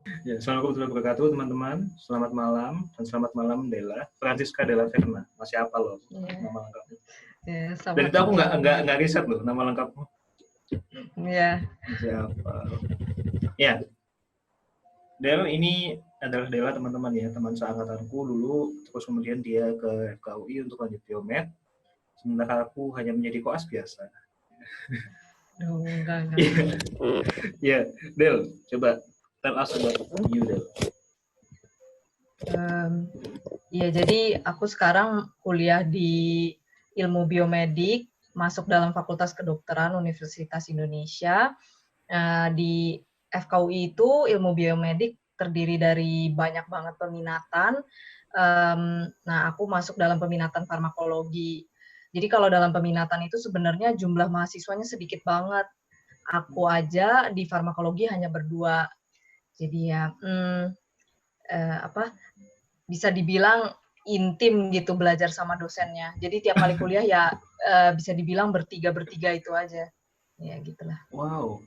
Ya, assalamualaikum warahmatullahi wabarakatuh, teman-teman. Selamat malam dan selamat malam Della. Francisca Della Verna. Masih apa loh Ya, nama lengkapnya? ya, Dan selamat itu aku nggak malam. nggak nggak riset loh nama lengkapmu. Ya, Masih apa? Ya, Del ini adalah Della teman-teman ya, teman seangkatanku dulu. Terus kemudian dia ke FKUI untuk lanjut biomed. Sementara aku hanya menjadi koas biasa. Duh, enggak. Iya, yeah. Del, coba tell us about you, Del. Ya, jadi aku sekarang kuliah di ilmu biomedik, masuk dalam Fakultas Kedokteran Universitas Indonesia. Di FKUI itu ilmu biomedik terdiri dari banyak banget peminatan. Nah, aku masuk dalam peminatan farmakologi. Jadi kalau dalam peminatan itu sebenarnya jumlah mahasiswanya sedikit banget. Aku aja di farmakologi hanya berdua. Jadi ya, bisa dibilang intim gitu belajar sama dosennya. Jadi tiap kali kuliah ya bisa dibilang bertiga itu aja. Ya gitulah. Wow.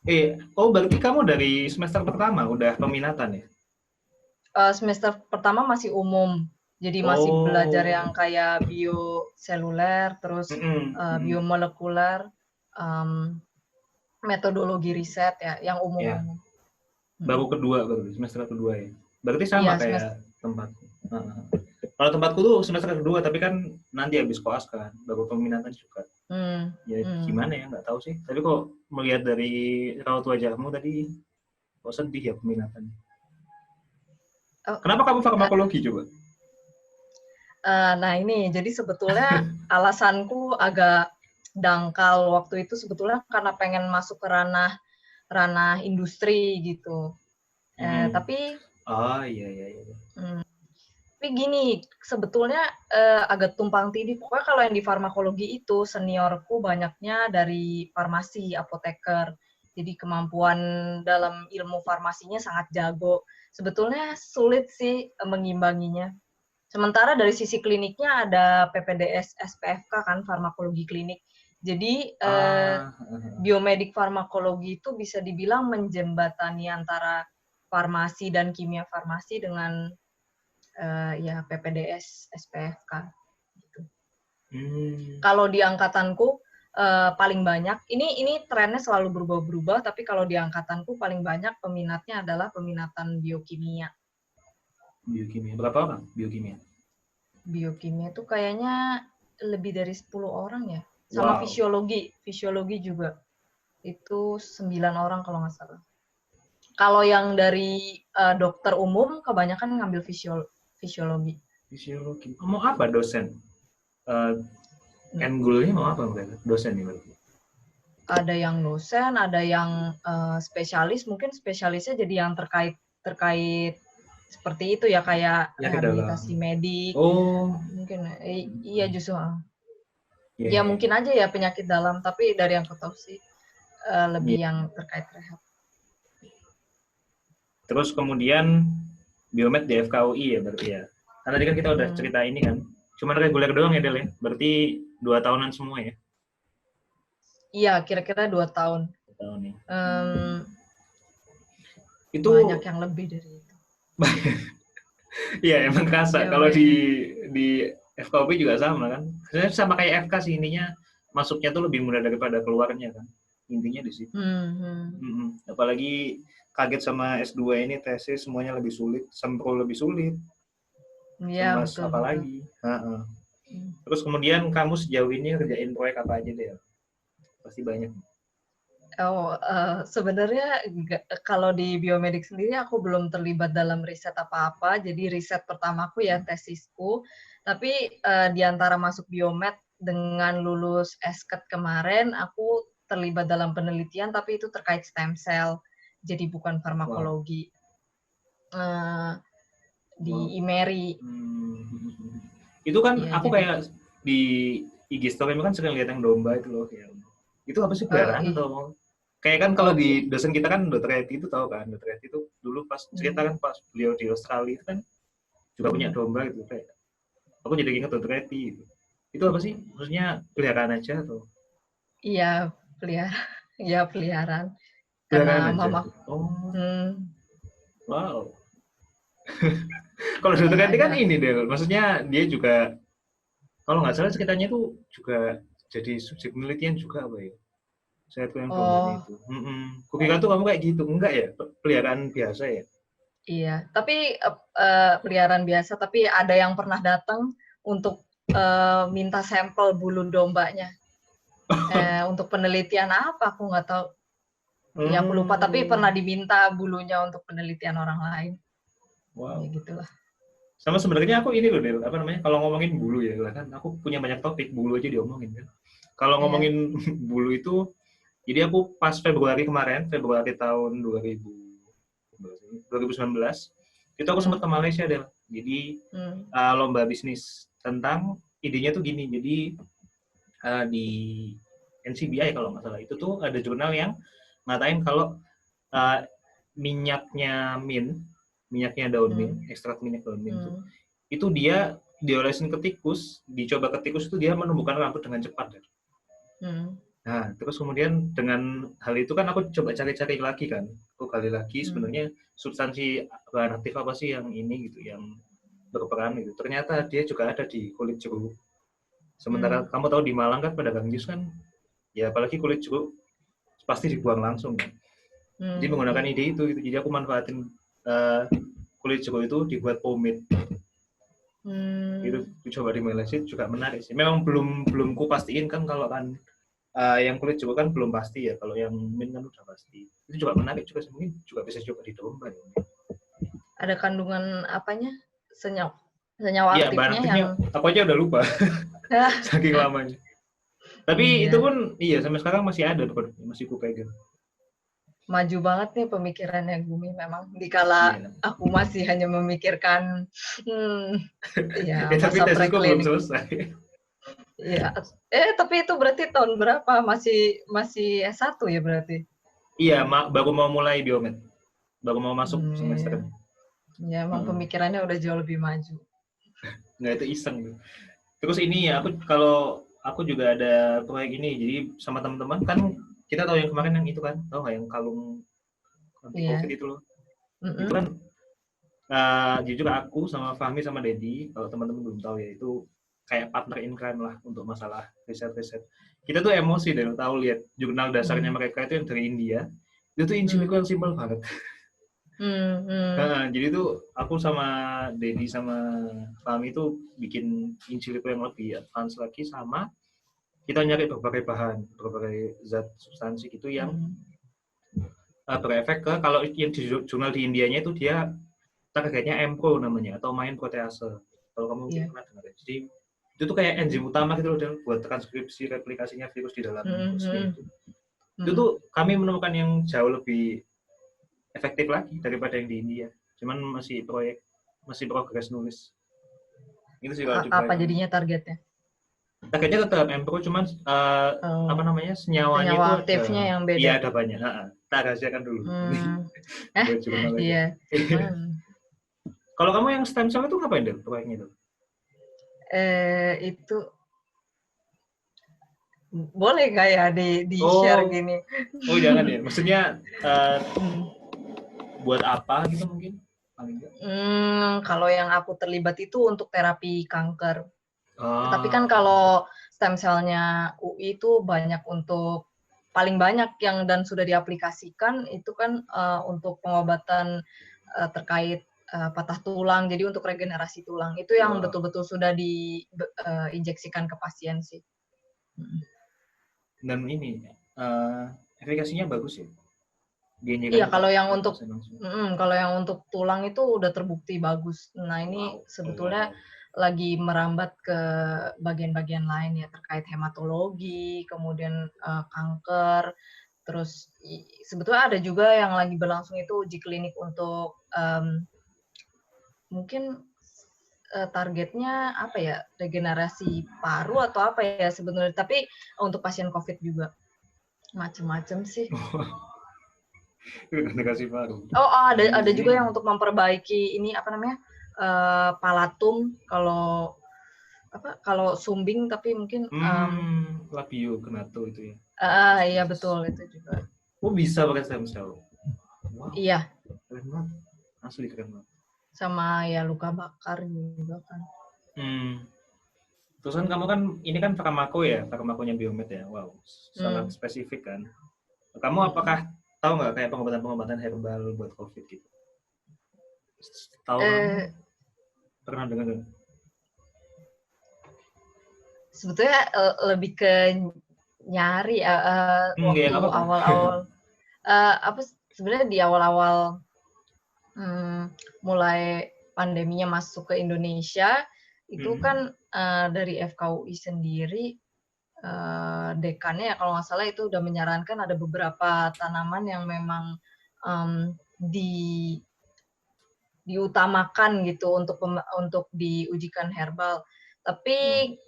Berarti kamu dari semester pertama udah peminatan ya? Semester pertama masih umum, jadi masih belajar Oh, yang kayak bioseluler, terus mm-mm, mm-mm. biomolekuler, um, metodologi riset ya, yang Ya, umum-umum. baru kedua berarti semester kedua ya. Berarti sama Iya, semester. kayak tempatku. Nah, kalau tempatku tuh semester kedua, tapi kan nanti habis koas kan, baru peminatan juga. Hmm, Ya hmm. gimana ya, nggak tahu sih. Tapi kok melihat dari raut wajahmu tadi, kok sedih ya peminatan. Oh, Kenapa kamu farmakologi coba? nah ini, jadi sebetulnya alasanku agak dangkal waktu itu sebetulnya karena pengen masuk ke ranah ranah industri gitu. Hmm. Tapi Oh iya iya iya. hmm, tapi gini, sebetulnya agak tumpang tindih. Pokoknya kalau yang di farmakologi itu seniorku banyaknya dari farmasi, apoteker. Jadi kemampuan dalam ilmu farmasinya sangat jago. Sebetulnya sulit sih mengimbanginya. Sementara dari sisi kliniknya ada PPDS SPFK kan, farmakologi klinik. Jadi Ah, biomedik farmakologi itu bisa dibilang menjembatani antara farmasi dan kimia farmasi dengan ya PPDS SPFK gitu. hmm. Kalau di angkatanku paling banyak ini trennya selalu berubah-berubah, tapi kalau di angkatanku paling banyak peminatnya adalah peminatan biokimia. Biokimia. Berapa orang biokimia? Biokimia itu kayaknya lebih dari 10 orang ya. Sama Wow. fisiologi juga. Itu 9 orang kalau nggak salah. Kalau yang dari dokter umum kebanyakan ngambil fisiologi. Fisiologi. Mau apa dosen? Uh, Nah, end goal-nya mau apa mereka? Dosen nih berarti. ada yang dosen, ada yang spesialis, mungkin spesialisnya jadi yang terkait terkait seperti itu ya, kayak Penyakit dalam. rehabilitasi medik, Oh, mungkin iya justru iya ya iya mungkin iya. aja ya penyakit dalam, tapi dari yang aku tahu sih lebih Iya. yang terkait rehab. Terus kemudian biomed di FKUI ya berarti ya. Karena tadi kan kita udah Hmm. cerita ini kan. Cuman reguler doang ya Del ya. Berarti 2 tahunan semua ya. Iya, kira-kira 2 tahun. 2 tahun ya. Hmm. Um, Banyak Itu yang lebih dari itu. iya emang kerasa Ya kalau banyak. di FKUI juga sama kan. Sebenarnya sama kayak FK sih intinya masuknya tuh lebih mudah daripada keluarnya kan. Intinya di situ. Hmm. Apalagi kaget sama S2 ini tesis semuanya lebih sulit, sempro lebih sulit, Iya, cemas betul-betul. apalagi. Terus kemudian kamu sejauh ini kerjain proyek apa aja deh? Pasti banyak. Oh, sebenarnya kalau di biomedik sendiri aku belum terlibat dalam riset apa-apa. Jadi riset pertamaku ya tesisku. Tapi di antara masuk biomed dengan lulus esket kemarin, aku terlibat dalam penelitian, tapi itu terkait stem cell. Jadi bukan Wow. farmakologi. Di Wow. IMERI. Itu kan Ya, aku jadi kayak di IG story kan sering lihat yang domba itu loh ya. Itu apa sih peliharaan ih, atau kayak kan kalau oh, di dosen kita kan Dokter Eti itu tahu kan Dokter Eti itu dulu pas cerita hmm, kan pas beliau di Australia itu kan juga punya hmm. domba gitu kayak aku jadi ingat Dokter Eti gitu. Itu apa sih? Maksudnya peliharaan aja atau Iya, pelihara, ya peliharaan. Karena peliharaan aja? mama, Oh, hmm, Wow. Kalau dokter Ya ganti kan ada. ini deh, maksudnya dia juga kalau nggak salah ceritanya tuh juga jadi subjek penelitian juga apa ya? Saya tuh yang dombanya Oh, itu. Kukira tuh kamu kayak gitu, enggak ya? Peliharaan biasa ya? iya. Tapi peliharaan biasa. Tapi ada yang pernah datang untuk minta sampel bulu dombanya. Untuk penelitian apa? Aku nggak tahu. Ya aku lupa. Tapi pernah Hmm, diminta bulunya untuk penelitian orang lain. Ya wow. gitulah. Sama sebenarnya aku ini loh, Del, apa namanya? Kalau ngomongin bulu ya, lah kan aku punya banyak topik bulu aja diomongin kan. Kalau Iya. ngomongin bulu itu, jadi aku pas Februari kemarin, Februari tahun 2019, itu aku sempat Hmm. ke Malaysia, Del. Jadi Hmm. lomba bisnis tentang idenya tuh gini. Jadi di NCBI kalau nggak salah itu tuh ada jurnal yang ngatain kalau uh, minyaknya minyaknya daun mint, Hmm. ekstrak minyak daun mint Hmm. itu dia diolesin ke tikus, dicoba ke tikus itu dia menumbuhkan rambut dengan cepat. Ya. Hmm. Nah, terus kemudian dengan hal itu kan aku coba cari-cari lagi kan, aku kali lagi Hmm. sebenarnya substansi bahan aktif apa sih yang ini gitu, yang berperan gitu. Ternyata dia juga ada di kulit jeruk. Sementara Hmm. kamu tahu di Malang kan pedagang jus kan, ya apalagi kulit jeruk pasti dibuang langsung kan. Jadi Hmm. menggunakan Iya. ide itu, gitu. Jadi aku manfaatin uh, kulit jeruk itu dibuat pomade. Itu Hmm. dicoba di Malaysia juga menarik sih. Memang belum belum ku pastiin kan kalau kan yang kulit jeruk kan belum pasti ya. Kalau yang mint kan udah pasti. Itu juga menarik juga sih. Mungkin juga bisa coba di domba ya. Ada kandungan apanya? Senyawa senyawa Iya, bahan aktifnya aktifnya yang aku aja udah lupa saking lamanya. Tapi itu iya. pun iya sampai sekarang masih ada tuh, masih ku pegang. Maju banget nih pemikirannya Gumi memang. Dikala Iya. aku masih hanya memikirkan, ya Ya tapi masa tesisku belum preklinik. selesai. Iya. Tapi itu berarti tahun berapa? Masih masih S1 ya berarti? Iya, baru mau mulai biomed. Baru mau masuk semester Iya. ini. Ya emang pemikirannya udah jauh lebih maju. Nggak itu iseng. Terus ini ya, aku kalau aku juga ada proyek ini, jadi sama teman-teman kan kita tahu yang kemarin yang itu kan, tahu nggak yang kalung anti COVID Iya. itu loh. Itu Mm-mm. kan jujur aku sama Fahmi sama Dedi, kalau teman-teman belum tahu ya itu kayak partner in crime lah untuk masalah riset-riset. Kita tuh emosi deh, tahu lihat jurnal dasarnya Hmm. mereka itu yang dari India, itu tuh in Hmm. silico yang simpel banget. Hmm. Hmm. Jadi tuh aku sama Dedi sama Fahmi itu bikin in silico yang lebih advance lagi sama kita nyari berbagai bahan, berbagai zat substansi gitu yang Hmm. berefek ke kalau yang di jurnal di Indianya itu dia targetnya MPRO namanya atau main protease. Kalau kamu mungkin Iya. pernah dengar ya. Jadi itu tuh kayak enzim utama gitu loh Dan, buat transkripsi replikasinya virus di dalam Hmm. hostnya Hmm. itu. Itu Hmm. tuh kami menemukan yang jauh lebih efektif lagi daripada yang di India. Cuman masih progres nulis. Itu sih kalau di Apa proyek kami. jadinya targetnya? Targetnya tetap MPRO cuman apa Oh, namanya senyawanya senyawa itu ada aktifnya yang iya beda. ada banyak. Kita rahasiakan dulu. Ini Hmm. buat jurnal aja. Iya. Hmm. Kalau kamu yang stem cell itu ngapain deh proyeknya itu? Itu boleh nggak ya di share Oh, gini? oh jangan ya. Maksudnya Hmm. buat apa gitu mungkin? Paling enggak. Kalau yang aku terlibat itu untuk terapi kanker. Tapi kan Ah, kalau stem cell-nya UI itu banyak untuk paling banyak yang dan sudah diaplikasikan itu kan untuk pengobatan terkait patah tulang, jadi untuk regenerasi tulang. Itu yang wah. betul-betul sudah diinjeksikan ke pasien sih. Dan ini eh efikasinya bagus ya. Iya, Diinjekan kalau yang ke untuk pasien langsung. kalau yang untuk tulang itu udah terbukti bagus. Nah, ini Wow. Oh, wow, sebetulnya wow. lagi merambat ke bagian-bagian lain ya terkait hematologi, kemudian kanker, terus sebetulnya ada juga yang lagi berlangsung itu uji klinik untuk mungkin targetnya apa ya, regenerasi paru atau apa ya sebenarnya, tapi untuk pasien COVID juga macem-macem sih. Regenerasi paru. Oh, ada juga Anjing. yang untuk memperbaiki ini apa namanya palatum kalau sumbing tapi mungkin Labio Genato itu ya. iya betul itu juga. Oh bisa pakai stem cell. Wow, Iya. keren banget. Asli keren banget. Sama ya luka bakar juga kan. Terus kan kamu kan ini kan farmako ya, farmakonya Biomed ya. Wow, sangat spesifik kan. Kamu apakah tahu nggak kayak pengobatan-pengobatan herbal buat COVID gitu? Tahu kamu? Pernah dengar nggak? Sebetulnya lebih ke nyari waktu Ya, apa-apa. awal-awal apa sebenarnya di awal-awal mulai pandeminya masuk ke Indonesia itu kan dari FKUI sendiri dekannya ya kalau nggak salah itu udah menyarankan ada beberapa tanaman yang memang diutamakan gitu untuk diujikan herbal. Tapi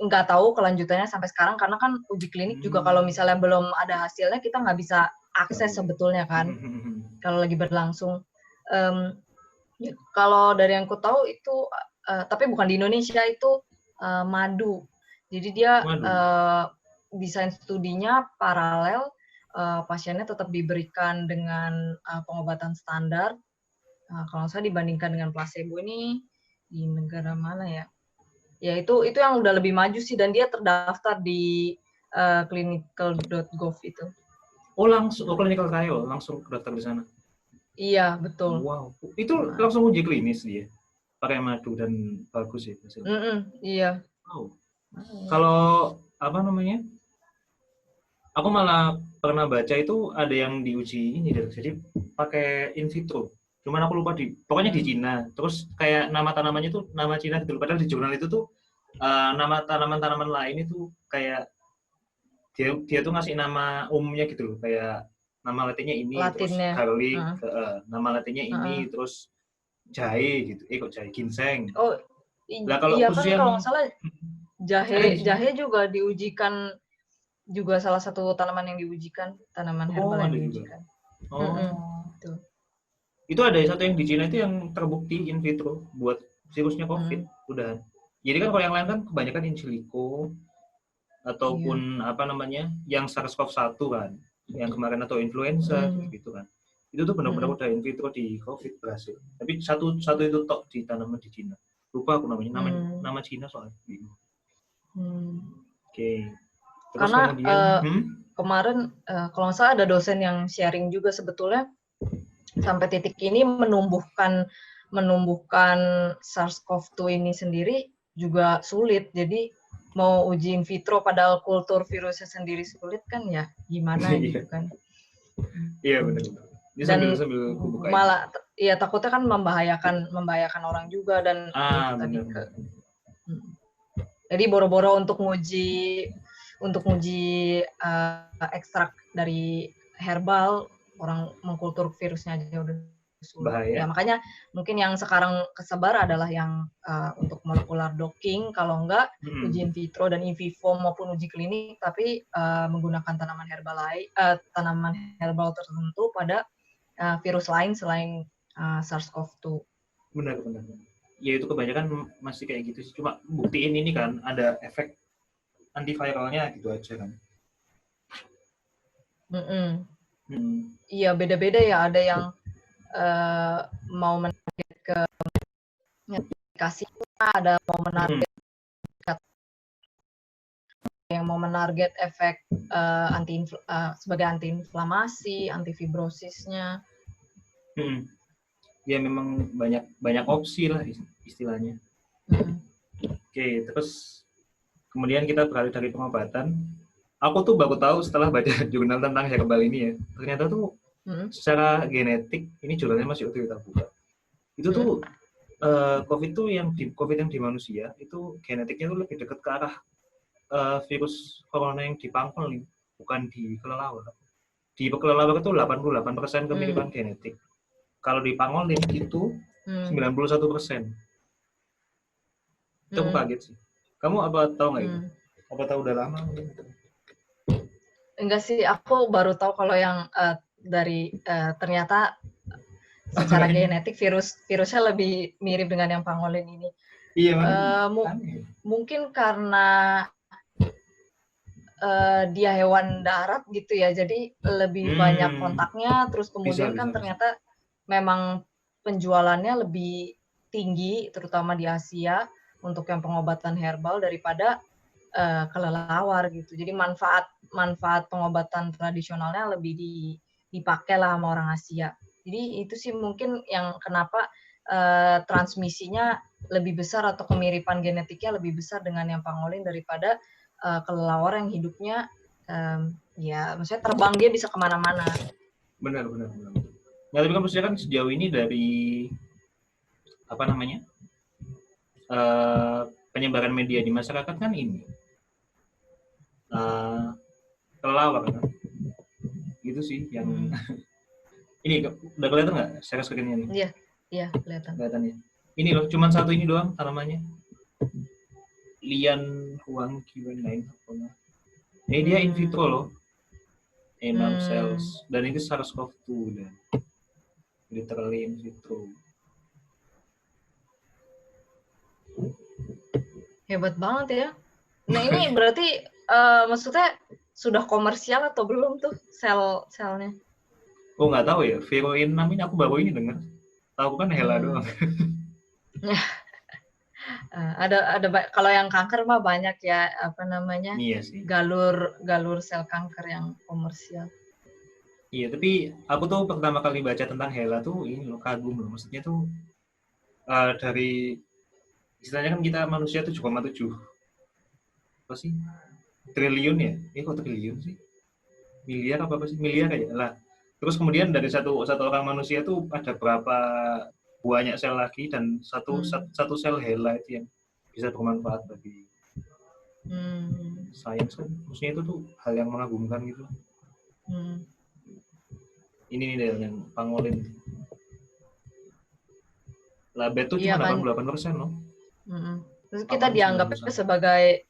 nggak tahu kelanjutannya sampai sekarang karena kan uji klinik juga kalau misalnya belum ada hasilnya kita nggak bisa akses sebetulnya kan kalau lagi berlangsung. Kalau dari yang ku tahu itu tapi bukan di Indonesia itu madu. Jadi dia desain studinya paralel, pasiennya tetap diberikan dengan pengobatan standar. Kalau saya dibandingkan dengan placebo ini di negara mana ya? Ya itu yang udah lebih maju sih dan dia terdaftar di clinical.gov itu. Oh langsung, clinical trial langsung daftar di sana. Iya betul. Wow, itu langsung uji klinis dia, pakai madu dan bagus ya hasilnya. Iya. Wow. Kalau apa namanya? Aku malah pernah baca itu ada yang diuji ini deh, jadi pakai in vitro. Cuman aku lupa pokoknya di Cina. Terus kayak nama tanamannya tuh nama Cina gitu. Padahal di jurnal itu tuh nama tanaman-tanaman lain itu kayak dia tuh ngasih nama umumnya gitu loh, kayak nama latinnya ini, terus garlic, nama latinnya ini, terus jahe gitu. Kok jahe ginseng. Oh kalau iya khusus kan yang kalau nggak salah jahe juga diujikan, juga salah satu tanaman yang diujikan, tanaman herbal yang diujikan. Tuh. Itu ada satu yang di Cina itu yang terbukti in vitro buat virusnya COVID. Udah. Jadi kan kalau yang lain kan kebanyakan in silico ataupun apa namanya yang SARS-CoV-1 kan, yang kemarin atau influenza gitu kan. Itu tuh benar-benar udah in vitro di COVID berhasil. Tapi satu itu tok di tanaman di Cina. Lupa aku namanya, nama Cina soalnya. Oke. Terus karena kemudian kemarin kalau nggak salah ada dosen yang sharing juga sebetulnya sampai titik ini menumbuhkan SARS-CoV-2 ini sendiri juga sulit. Jadi mau uji in vitro padahal kultur virusnya sendiri sulit kan ya gimana gitu kan. Iya benar. Dan malah ya takutnya kan membahayakan orang juga dan tadi jadi boro-boro untuk nguji ekstrak dari herbal, orang mengkultur virusnya aja udah sulit. Bahaya. Ya makanya mungkin yang sekarang kesebar adalah yang untuk molecular docking, kalau enggak uji in vitro dan in vivo maupun uji klinik, tapi menggunakan tanaman herbal tertentu pada virus lain selain SARS-CoV-2. Benar. Ya itu kebanyakan masih kayak gitu sih. Cuma buktiin ini kan ada efek antiviralnya gitu aja kan. Iya beda-beda ya, ada yang mau menarget ke aplikasinya, ada mau menarget yang mau menarget efek sebagai antiinflamasi, antifibrosisnya. Ya memang banyak opsi lah istilahnya. Oke, terus kemudian kita beralih dari pengobatan. Aku tuh baru tahu setelah baca jurnal tentang herbal ini ya. Ternyata tuh secara genetik, ini jurnalnya masih utuh kita buka. Itu tuh COVID tuh COVID yang di manusia itu genetiknya tuh lebih dekat ke arah virus corona yang di pangkal nih, bukan di kelelawar. Di kelelawar itu 88% kemiripan genetik. Kalau di pangolin itu 91%. Itu aku kaget sih. Kamu apa tahu nggak itu? Apa tahu udah lama? Enggak sih, aku baru tahu kalau yang dari ternyata secara genetik virusnya lebih mirip dengan yang pangolin ini. Iya, mungkin karena dia hewan darat gitu ya, jadi lebih banyak kontaknya, terus kemudian ternyata memang penjualannya lebih tinggi, terutama di Asia, untuk yang pengobatan herbal daripada kelelawar gitu. Jadi manfaat pengobatan tradisionalnya lebih dipakai lah sama orang Asia. Jadi itu sih mungkin yang kenapa transmisinya lebih besar atau kemiripan genetiknya lebih besar dengan yang pangolin daripada kelelawar yang hidupnya ya maksudnya terbang, dia bisa kemana-mana. Benar. Nah, tapi kan maksudnya kan sejauh ini dari apa namanya penyebaran media di masyarakat kan ini kelelawar kan, gitu sih yang ini udah kelihatan nggak share screen-nya nih? Iya kelihatan. Kelihatannya. Ini loh, cuman satu ini doang tanamannya. Lian Huang Qiwen lain. Ini dia in vitro loh. Enam cells dan ini SARS-CoV-2 dan literally in vitro. Hebat banget ya. Nah ini berarti maksudnya sudah komersial atau belum tuh sel-selnya? Oh nggak tahu ya, Viroin namanya aku baru ini dengar. Tahu kan Hela doang. Ada kalau yang kanker mah banyak ya apa namanya Iya sih. galur sel kanker yang komersial. Iya, tapi aku tuh pertama kali baca tentang Hela tuh ini loh, kagum loh. Maksudnya tuh dari istilahnya kan kita manusia 7,7 apa sih triliun ya? Kok triliun sih? Miliar apa sih? Miliar aja lah. Terus kemudian dari satu orang manusia tuh ada berapa banyak sel lagi dan satu sel Hela itu yang bisa bermanfaat bagi sains kan. Maksudnya itu tuh hal yang mengagumkan gitu. Ini nih Del, yang pangolin. Labet tuh cuma 88% loh. Terus kita dianggap sebagai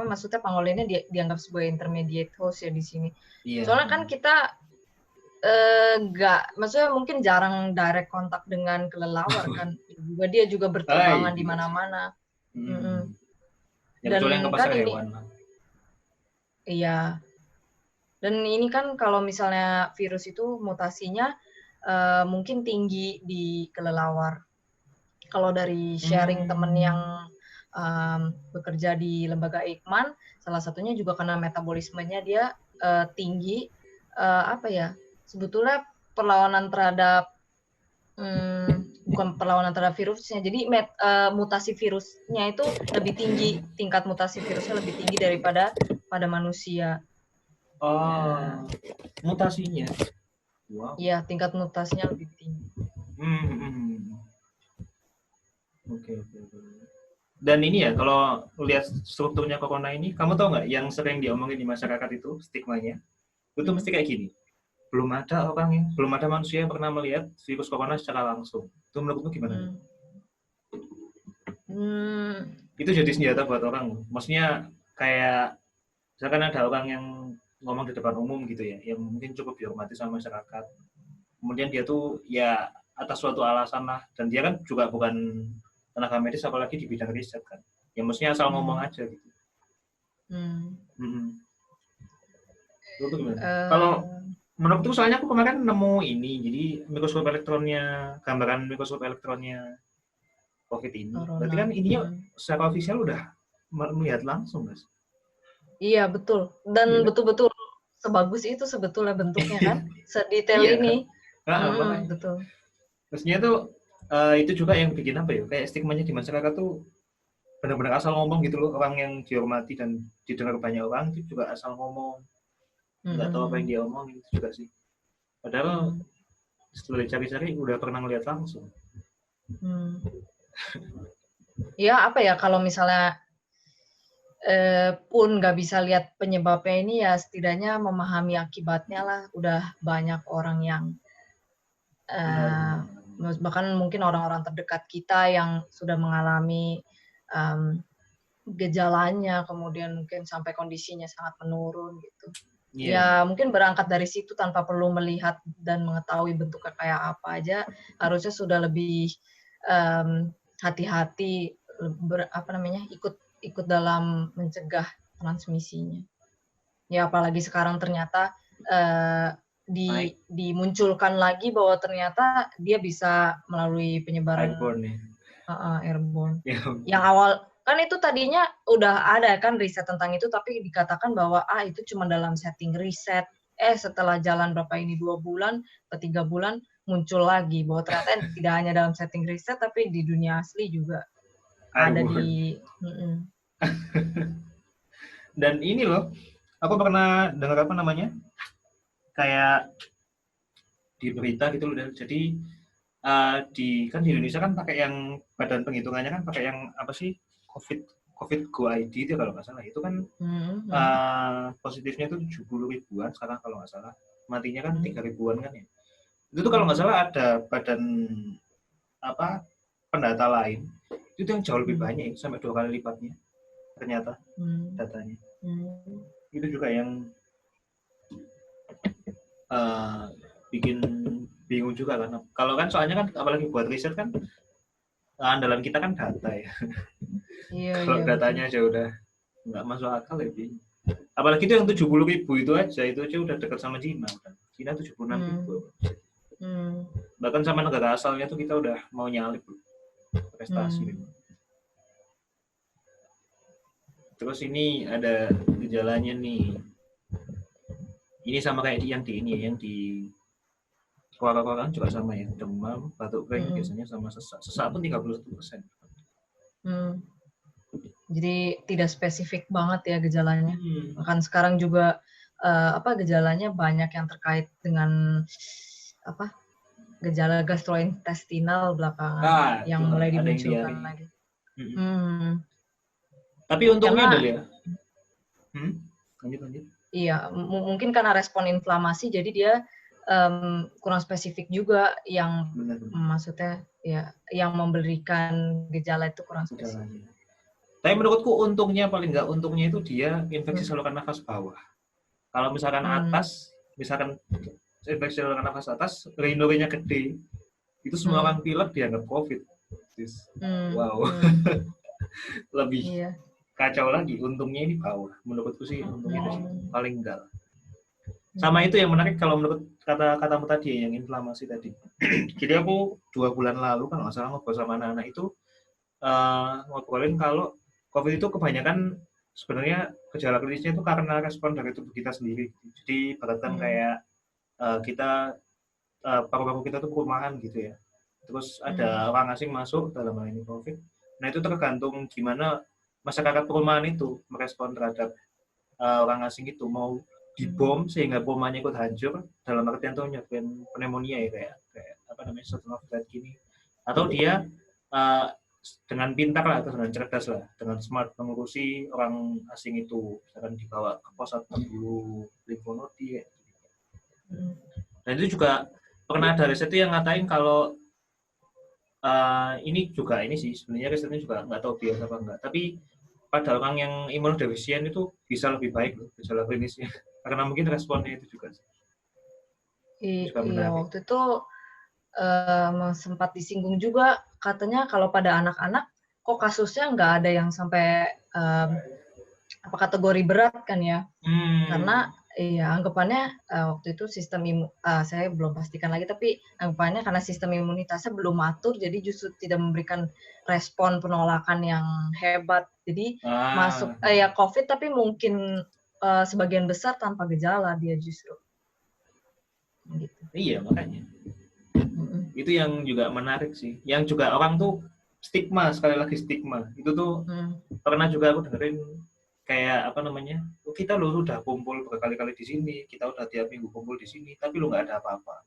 maksudnya pangolinnya dianggap sebagai intermediate host ya di sini. Iya. Soalnya kan kita maksudnya mungkin jarang direct kontak dengan kelelawar kan. Dia juga berterbangan di mana-mana. Dan yang ke pasar hewan. Iya. Dan ini kan kalau misalnya virus itu mutasinya mungkin tinggi di kelelawar. Kalau dari sharing temen yang bekerja di lembaga Eijkman, salah satunya juga karena metabolismenya dia tinggi. Sebetulnya perlawanan terhadap bukan perlawanan terhadap virusnya, jadi mutasi virusnya itu lebih tinggi, tingkat mutasi virusnya lebih tinggi daripada pada manusia. Mutasinya. Wow. Iya, tingkat mutasinya lebih tinggi. Oke. Dan ini ya, kalau lihat strukturnya corona ini, kamu tahu nggak yang sering diomongin di masyarakat itu, stigmanya, itu mesti kayak gini. Belum ada manusia yang pernah melihat virus corona secara langsung. Itu menurutmu gimana? Itu jadi senjata buat orang. Maksudnya kayak, misalkan ada orang yang ngomong di depan umum gitu ya, yang mungkin cukup dihormati sama masyarakat. Kemudian dia tuh ya atas suatu alasan lah, dan dia kan juga bukan tenaga medis apalagi di bidang riset kan. Ya maksudnya asal ngomong aja gitu. Itu gimana? Kalau menurutku soalnya aku kemarin nemu ini, jadi mikroskop elektronnya, gambaran mikroskop elektronnya COVID ini. Berarti kan ininya secara ofisial udah melihat langsung, Mas. Iya, betul. Dan betul-betul sebagus itu sebetulnya bentuknya kan, sedetail ini. Betul. Maksudnya tuh itu juga yang bikin apa ya, kayak stigmanya di masyarakat tuh benar-benar asal ngomong gitu loh. Orang yang dihormati dan didengar banyak orang itu juga asal ngomong, nggak tahu apa yang dia omongin itu juga sih. Padahal setelah dicari-cari udah pernah ngeliat langsung. Ya apa ya, kalau misalnya pun nggak bisa lihat penyebabnya ini ya setidaknya memahami akibatnya lah. Udah banyak orang yang bahkan mungkin orang-orang terdekat kita yang sudah mengalami gejalanya, kemudian mungkin sampai kondisinya sangat menurun gitu. Ya mungkin berangkat dari situ tanpa perlu melihat dan mengetahui bentuknya kayak apa aja, harusnya sudah lebih hati-hati ikut dalam mencegah transmisinya. Ya apalagi sekarang ternyata naik dimunculkan lagi bahwa ternyata dia bisa melalui penyebaran airborne nih. Airborne. Ya, Yang awal kan itu tadinya udah ada kan riset tentang itu, tapi dikatakan bahwa itu cuma dalam setting riset. Setelah jalan berapa ini 2 bulan atau 3 bulan muncul lagi bahwa ternyata tidak hanya dalam setting riset tapi di dunia asli juga ada airborne. di. Dan ini loh, aku pernah dengar apa namanya, kayak di berita gitu loh. Jadi kan di Indonesia kan pakai yang badan penghitungannya kan pakai yang apa sih, COVID Go ID itu kalau nggak salah. Itu kan positifnya itu 70 ribuan sekarang kalau nggak salah. Matinya kan 3 ribuan kan ya. Itu tuh kalau nggak salah ada badan apa pendata lain itu yang jauh lebih banyak, sampai 2 kali lipatnya ternyata datanya. Itu juga yang bikin bingung juga kan. Kalau kan soalnya kan apalagi buat riset kan andalan kita kan data ya. Kalau datanya aja udah nggak masuk akal ya bingung. Apalagi itu yang 70 ribu itu aja udah dekat sama Cina kan. Cina 76 ribu. Bahkan sama negara asalnya tuh kita udah mau nyalip prestasi. Terus ini ada gejalanya nih. Ini sama kayak yang di orang juga sama ya, demam, batuk kering biasanya sama sesak. Sesak pun 31%. Jadi tidak spesifik banget ya gejalanya. Bahkan sekarang juga gejalanya banyak yang terkait dengan gejala gastrointestinal belakangan yang mulai dimunculkan lagi. Tapi untungnya ada ya. Lanjut. Iya, mungkin karena respon inflamasi jadi dia kurang spesifik juga yang maksudnya ya yang memberikan gejala itu kurang spesifik. Tapi menurutku untungnya paling nggak untungnya itu dia infeksi saluran nafas bawah. Kalau misalkan atas, misalkan infeksi saluran nafas atas, rhinorinya gede, itu semua orang pilek dianggap COVID. Wow, lebih kacau lagi. Untungnya ini bawah. Menurutku sih untungnya itu paling enggak. Sama itu yang menarik kalau menurut kata-katamu tadi yang inflamasi tadi. Jadi aku 2 bulan lalu kan nggak salah ngobrol sama anak-anak itu ngobrolin kalau COVID itu kebanyakan sebenarnya gejala klinisnya itu karena respon dari tubuh kita sendiri. Jadi bahkan kayak kita paru-paru kita tuh perumahan gitu ya. Terus ada orang asing masuk dalam hal ini COVID. Nah itu tergantung gimana masyarakat perumahan itu merespon terhadap orang asing itu, mau dibom sehingga perumahannya ikut hancur dalam artian tuh nyebabin pneumonia ya kayak apa namanya sudden death gini, atau dia dengan pintar lah atau dengan cerdas lah, dengan smart mengurusi orang asing itu, misalkan dibawa ke pos atau dulu limfonodi ya. Dan itu juga pernah ada riset yang ngatain kalau ini sih sebenarnya risetnya juga nggak tahu biasa apa enggak, tapi pada orang yang imunodefisien itu bisa lebih baik loh gejala klinisnya karena mungkin responnya itu juga. Iya, waktu itu sempat disinggung juga katanya kalau pada anak-anak kok kasusnya nggak ada yang sampai kategori berat kan ya, karena anggapannya waktu itu sistem saya belum pastikan lagi, tapi anggapannya karena sistem imunitasnya belum matur jadi justru tidak memberikan respon penolakan yang hebat, jadi masuk COVID tapi mungkin sebagian besar tanpa gejala dia justru gitu. Iya makanya itu yang juga menarik sih, yang juga orang tuh sekali lagi stigma itu tuh pernah juga aku dengerin kayak apa namanya, kita lu udah kumpul berkali-kali di sini, kita udah tiap minggu kumpul di sini, tapi lu nggak ada apa-apa,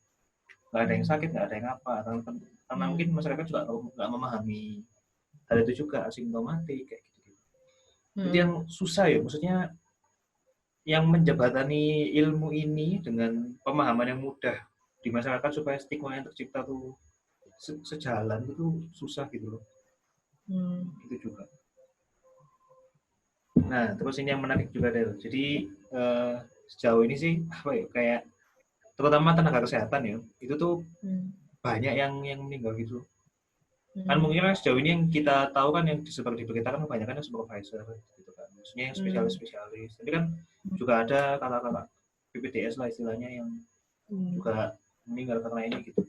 nggak ada yang sakit, nggak ada yang apa, karena mungkin masyarakat juga nggak memahami hal itu juga, asimptomatik kayak gitu. Itu yang susah ya, maksudnya yang menjembatani ilmu ini dengan pemahaman yang mudah di masyarakat supaya stigma yang tercipta tuh sejalan itu susah gitu loh. Itu juga. Nah, terus ini yang menarik juga Del. Jadi sejauh ini sih apa ya, kayak terutama tenaga kesehatan ya, itu tuh banyak yang meninggal gitu. Kan mungkin sejauh ini yang kita tahu kan yang seperti berita kan kebanyakan yang supervisor gitu kan. Maksudnya yang spesialis. Tapi kan juga ada kata-kata PPDS lah istilahnya yang juga meninggal karena ini gitu.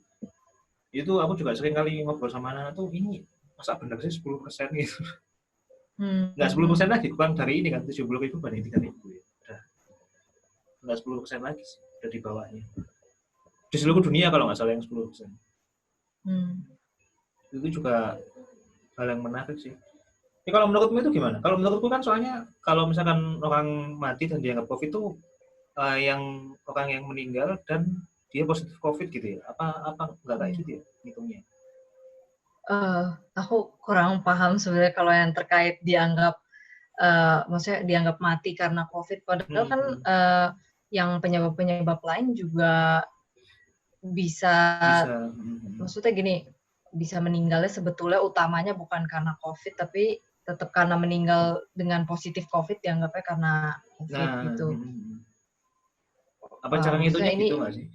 Itu aku juga sering kali ngobrol sama anak tuh, ini masa bener sih 10% gitu. Nggak 10% lagi, kurang dari ini kan, 70.000 banding 3.000 ya. Udah nggak 10% lagi sih, udah di bawahnya. Di seluruh dunia kalau nggak salah yang 10%. Itu juga hal yang menarik sih. Ini kalau menurutmu itu gimana? Kalau menurutku kan soalnya kalau misalkan orang mati dan dianggap COVID itu yang orang yang meninggal dan dia positif COVID gitu ya? Apa nggak kayak gitu ya hitungnya? Aku kurang paham sebenarnya kalau yang terkait dianggap, maksudnya dianggap mati karena COVID. Padahal kan yang penyebab-penyebab lain juga bisa, Bisa. maksudnya gini, bisa meninggalnya sebetulnya utamanya bukan karena COVID, tapi tetap karena meninggal dengan positif COVID dianggapnya karena COVID Nah, gitu. apa cara Maksudnya ngitungnya ini, gitu nggak sih?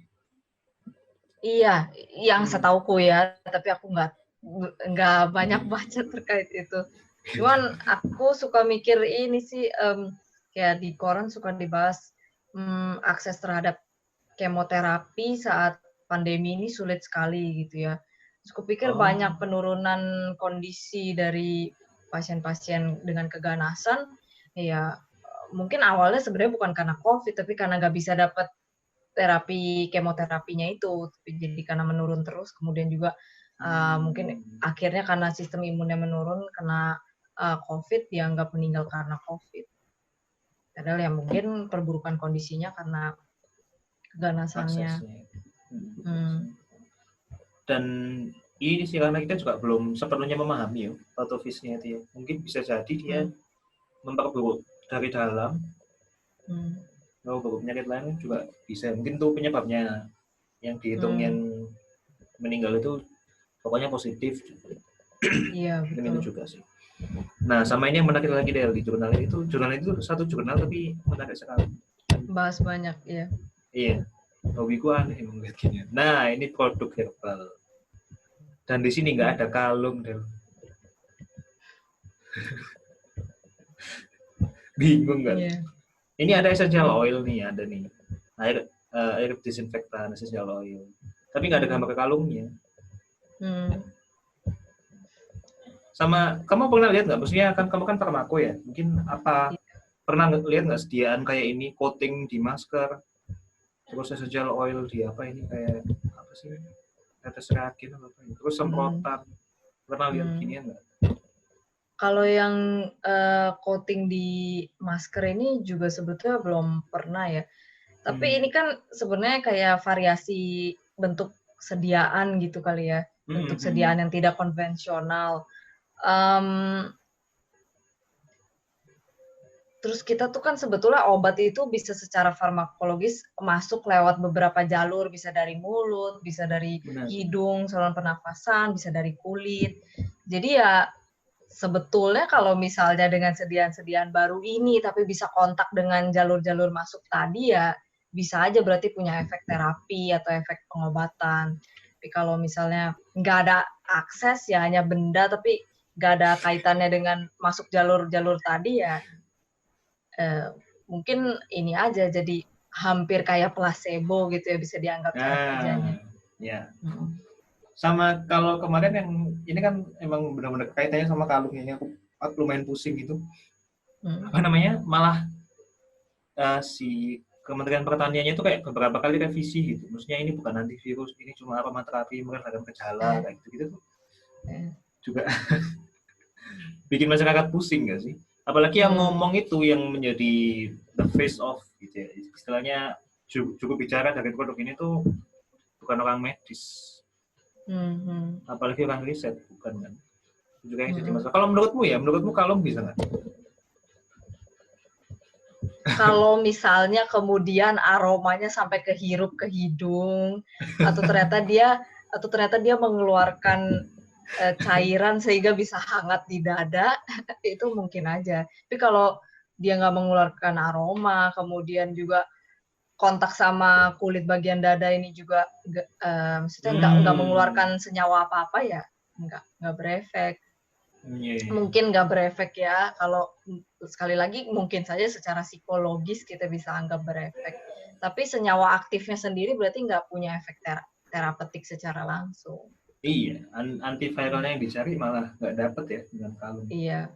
iya, yang setauku ya, tapi aku nggak banyak baca terkait itu. Cuman aku suka mikir ini sih, kayak di koran suka dibahas akses terhadap kemoterapi saat pandemi ini sulit sekali gitu ya. Terus aku pikir banyak penurunan kondisi dari pasien-pasien dengan keganasan, ya mungkin awalnya sebenarnya bukan karena COVID, tapi karena nggak bisa dapat terapi kemoterapinya itu, jadi karena menurun terus, kemudian juga mungkin akhirnya karena sistem imunnya menurun, kena COVID, dianggap meninggal karena COVID. Padahal ya mungkin perburukan kondisinya karena keganasannya. Aksesnya. Dan ini sih karena kita juga belum sepenuhnya memahami ya patofisnya itu ya. Mungkin bisa jadi dia memperburuk dari dalam. Memperburuk penyakit lain juga bisa. Mungkin tuh penyebabnya yang dihitung yang meninggal itu pokoknya positif. Iya, Mungkin betul. itu juga sih. Nah, sama ini yang menarik lagi Del, di jurnal itu satu jurnal tapi menarik sekali. Bahas banyak, ya. Iya, hobiku aneh melihat gini. Nah, ini produk herbal. Dan di sini nggak ada kalung, Del. Bingung nggak? Iya. Ini ada essential oil nih, ada nih. Air disinfektan essential oil. Tapi nggak ada gambar kalungnya. Sama, kamu pernah lihat nggak? Maksudnya kan kamu kan farmako ya. Mungkin apa pernah lihat nggak sediaan kayak ini coating di masker, terus essential oil di apa ini kayak apa sih? Tetes reagin apa ini? Terus semprotan. Pernah lihat ginian nggak? Kalau yang coating di masker ini juga sebetulnya belum pernah ya. Tapi ini kan sebenarnya kayak variasi bentuk sediaan gitu kali ya. Bentuk sediaan yang tidak konvensional. Terus kita tuh kan sebetulnya obat itu bisa secara farmakologis masuk lewat beberapa jalur, bisa dari mulut, bisa dari hidung, saluran pernafasan, bisa dari kulit. Jadi ya sebetulnya kalau misalnya dengan sediaan-sediaan baru ini tapi bisa kontak dengan jalur-jalur masuk tadi ya bisa aja berarti punya efek terapi atau efek pengobatan. Tapi kalau misalnya nggak ada akses ya hanya benda tapi nggak ada kaitannya dengan masuk jalur-jalur tadi ya mungkin ini aja jadi hampir kayak placebo gitu ya bisa dianggap cara kerjanya. Ya. Sama kalau kemarin yang ini kan emang benar-benar kaitannya sama kalungnya, aku lumayan pusing gitu. Apa namanya? Malah si Kementerian Pertaniannya itu kayak beberapa kali revisi gitu. Maksudnya ini bukan antivirus, ini cuma aromaterapi meredam gejala kayak gitu tuh. Juga bikin masyarakat pusing nggak sih? Apalagi yang ngomong itu yang menjadi the face of gitu ya. Istilahnya cukup bicara dari produk ini tuh bukan orang medis. Apalagi orang riset, bukan kan? Juga yang jadi masalah. Kalau menurutmu kalung bisa nggak? Kalau misalnya kemudian aromanya sampai kehirup ke hidung, atau ternyata dia mengeluarkan cairan sehingga bisa hangat di dada, itu mungkin aja. Tapi kalau dia nggak mengeluarkan aroma, kemudian juga kontak sama kulit bagian dada ini juga maksudnya nggak mengeluarkan senyawa apa-apa ya nggak berefek. Mungkin nggak berefek ya kalau sekali lagi mungkin saja secara psikologis kita bisa anggap berefek. Tapi senyawa aktifnya sendiri berarti nggak punya efek terapeutik secara langsung. Iya, antiviralnya yang dicari malah nggak dapet ya dengan kalung. Iya,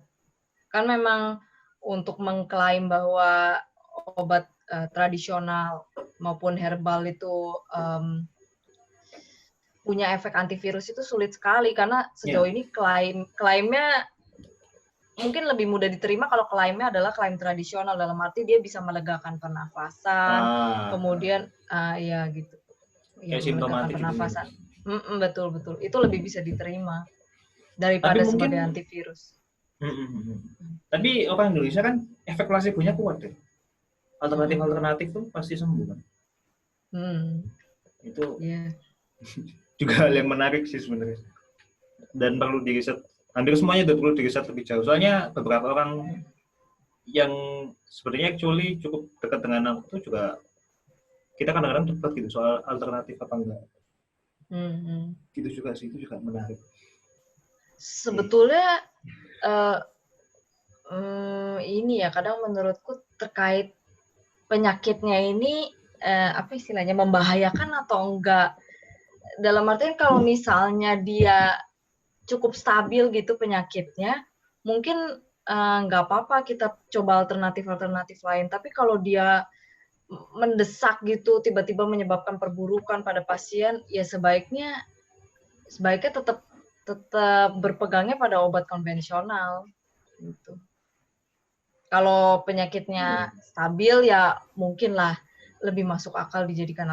kan memang untuk mengklaim bahwa obat tradisional maupun herbal itu punya efek antivirus itu sulit sekali karena sejauh ini klaimnya mungkin lebih mudah diterima kalau klaimnya adalah klaim tradisional, dalam arti dia bisa melegakan pernafasan, kemudian ya gitu, ya melegakan pernafasan. Gitu. Betul, itu lebih bisa diterima daripada sebagai antivirus. Tapi orang Indonesia kan efek plasebonya kuat deh. Alternatif tuh pasti sembuh kan. Itu juga hal yang menarik sih sebenarnya. Dan perlu diriset. Hampir semuanya udah perlu diriset lebih jauh. Soalnya beberapa orang yang sebenarnya actually cukup dekat dengan aku tuh juga kita kadang-kadang debat gitu soal alternatif apa enggak. Gitu juga sih, itu juga menarik. Sebetulnya ini ya kadang menurutku terkait penyakitnya ini apa istilahnya membahayakan atau enggak. Dalam artian kalau misalnya dia cukup stabil gitu penyakitnya, mungkin nggak apa-apa kita coba alternatif lain. Tapi kalau dia mendesak gitu, tiba-tiba menyebabkan perburukan pada pasien, ya sebaiknya tetap berpegangnya pada obat konvensional. Gitu. Kalau penyakitnya stabil ya mungkinlah lebih masuk akal dijadikan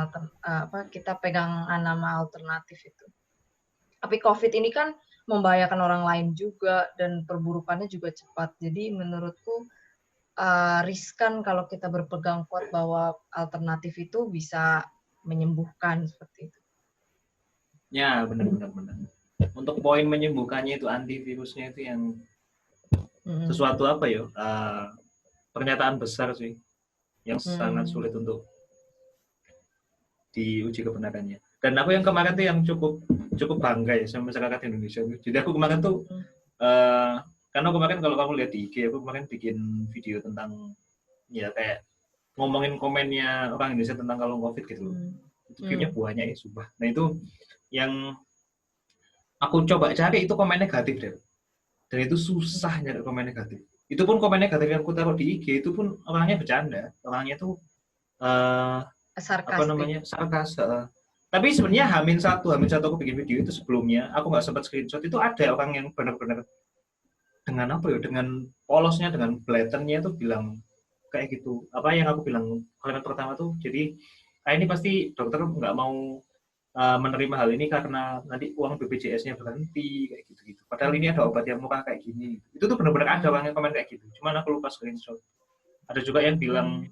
kita pegang nama alternatif itu. Tapi COVID ini kan membahayakan orang lain juga dan perburukannya juga cepat. Jadi menurutku riskan kalau kita berpegang kuat bahwa alternatif itu bisa menyembuhkan seperti itu. Ya, benar. Untuk poin menyembuhkannya itu antivirusnya itu yang sesuatu apa ya? Pernyataan besar sih yang sangat sulit untuk diuji kebenarannya. Dan aku yang kemarin tuh yang cukup bangga ya sama masyarakat Indonesia. Jadi aku kemarin tuh karena kemarin kalau kamu lihat di IG, aku kemarin bikin video tentang ya kayak ngomongin komennya orang Indonesia tentang kalung COVID gitu loh. Itu videonya banyak ya, sumpah. Nah itu yang aku coba cari itu komen negatif deh. Dan itu susah nyari komen negatif. Itu pun komen negatif yang aku taruh di IG itu pun orangnya bercanda, orangnya tuh sarkas. Tapi sebenarnya Hamin satu aku bikin video itu sebelumnya, aku nggak sempat screenshot, itu ada orang yang benar-benar dengan apa ya, dengan polosnya, dengan blatantnya tuh bilang kayak gitu. Apa yang aku bilang kalimat pertama tuh, jadi ini pasti dokter nggak mau menerima hal ini karena nanti uang BPJS-nya berhenti kayak gitu. Padahal ini ada obat yang murah kayak gini. Itu tuh benar-benar ada orang yang komen kayak gitu. Cuman aku lupa screenshot. Ada juga yang bilang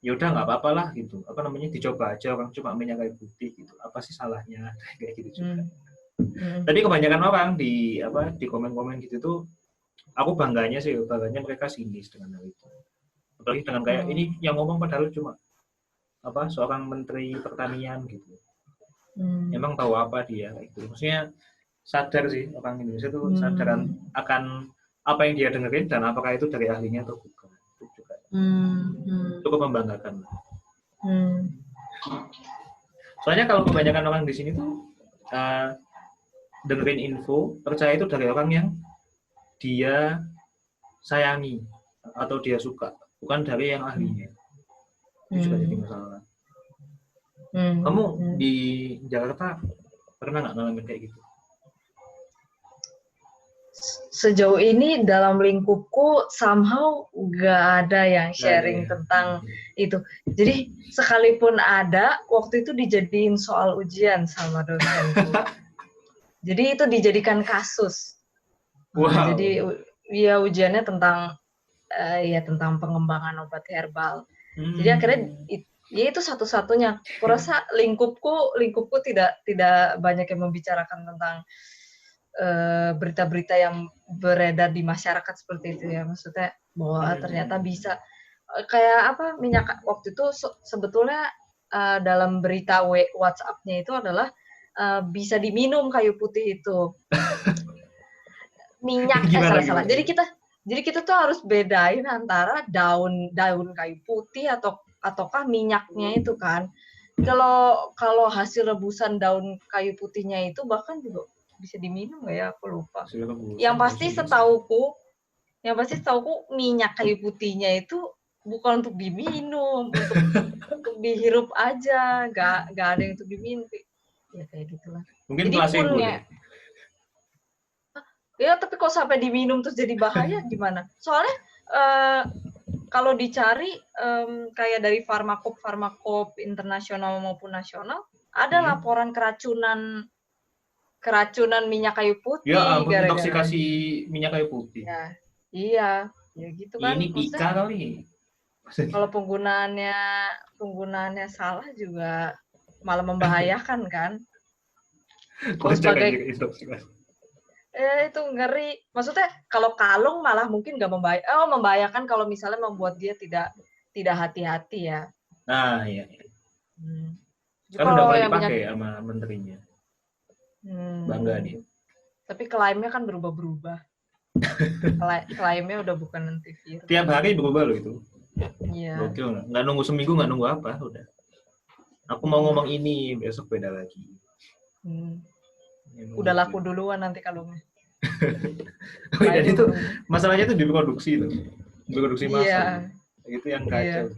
ya udah nggak apa-apa lah gitu, dicoba aja, orang cuma minyak kayu putih gitu, apa sih salahnya kayak gitu juga. Tapi kebanyakan orang di komen-komen gitu tuh, aku bangganya mereka sinis dengan hal itu, apalagi dengan kayak ini yang ngomong padahal cuma seorang menteri pertanian gitu. Emang tahu apa dia kayak gitu. Maksudnya sadar sih orang Indonesia tuh sadar akan apa yang dia dengerin dan apakah itu dari ahlinya atau bukan. Cukup membanggakan. Soalnya kalau kebanyakan orang di sini tuh dengerin info, percaya itu dari orang yang dia sayangi atau dia suka, bukan dari yang ahlinya. Itu juga jadi masalah. Kamu di Jakarta pernah nggak ngalamin kayak gitu? Sejauh ini dalam lingkupku somehow nggak ada yang sharing tentang itu. Jadi sekalipun ada, waktu itu dijadiin soal ujian sama dosenku. Jadi itu dijadikan kasus. Wow. Jadi ya ujiannya tentang tentang pengembangan obat herbal. Jadi akhirnya ya itu satu-satunya. Kurasa lingkupku tidak banyak yang membicarakan tentang berita-berita yang beredar di masyarakat seperti itu ya, maksudnya bahwa ternyata bisa kayak minyak waktu itu sebetulnya dalam berita WhatsApp-nya itu adalah bisa diminum kayu putih itu minyak salah. Jadi kita tuh harus bedain antara daun kayu putih atau ataukah minyaknya itu kan. Kalau hasil rebusan daun kayu putihnya itu bahkan juga bisa diminum nggak ya? Aku lupa. Yang pasti setauku minyak kayu putihnya itu bukan untuk diminum, untuk dihirup aja, nggak ada yang untuk diminum. Ya kayak gitulah. Mungkin Jadi placebo punnya, ya tapi kalau sampai diminum terus jadi bahaya gimana? Soalnya kalau dicari kayak dari farmakop internasional maupun nasional, ada laporan keracunan minyak kayu putih. Ya ampun, gara-gara intoksikasi minyak kayu putih. Ya, iya, ya gitu kan. Ini pika kali. Kalau penggunaannya salah juga malah membahayakan kan. Kalau sebagai itu ngeri. Maksudnya kalau kalung malah mungkin nggak membahayakan kalau misalnya membuat dia tidak hati-hati ya. Nah, iya. Kan udah pernah dipakai sama menterinya. Bangga dia. Tapi klaimnya kan berubah-berubah. Klaimnya udah bukan antivirus. Tiap hari berubah loh itu. Iya. Gokil nggak nunggu seminggu, nggak nunggu apa, udah. Aku mau ngomong ini, besok beda lagi. Udah laku duluan nanti kalungnya. Dan itu masalahnya itu diproduksi loh. Diproduksi massal. Itu yang kacau.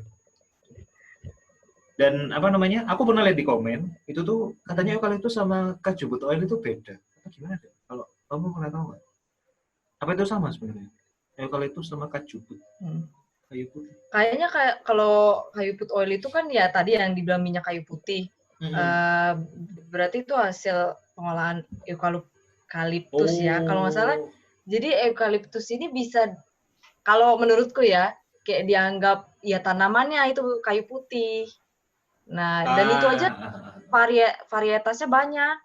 Dan apa namanya? Aku pernah lihat di komen, itu tuh katanya eukaliptus sama kajubut oil itu beda. Gimana deh? Kalau kamu pernah tahu nggak? Apa itu sama sebenarnya? Eukaliptus sama kajubut. Kayu putih. Kayaknya kalau kayu put oil itu kan ya tadi yang dibilang minyak kayu putih. Berarti itu hasil pengolahan eukaliptus ya. Kalau nggak salah, jadi eukaliptus ini bisa, kalau menurutku ya, kayak dianggap ya tanamannya itu kayu putih. Nah, dan itu aja varietasnya banyak.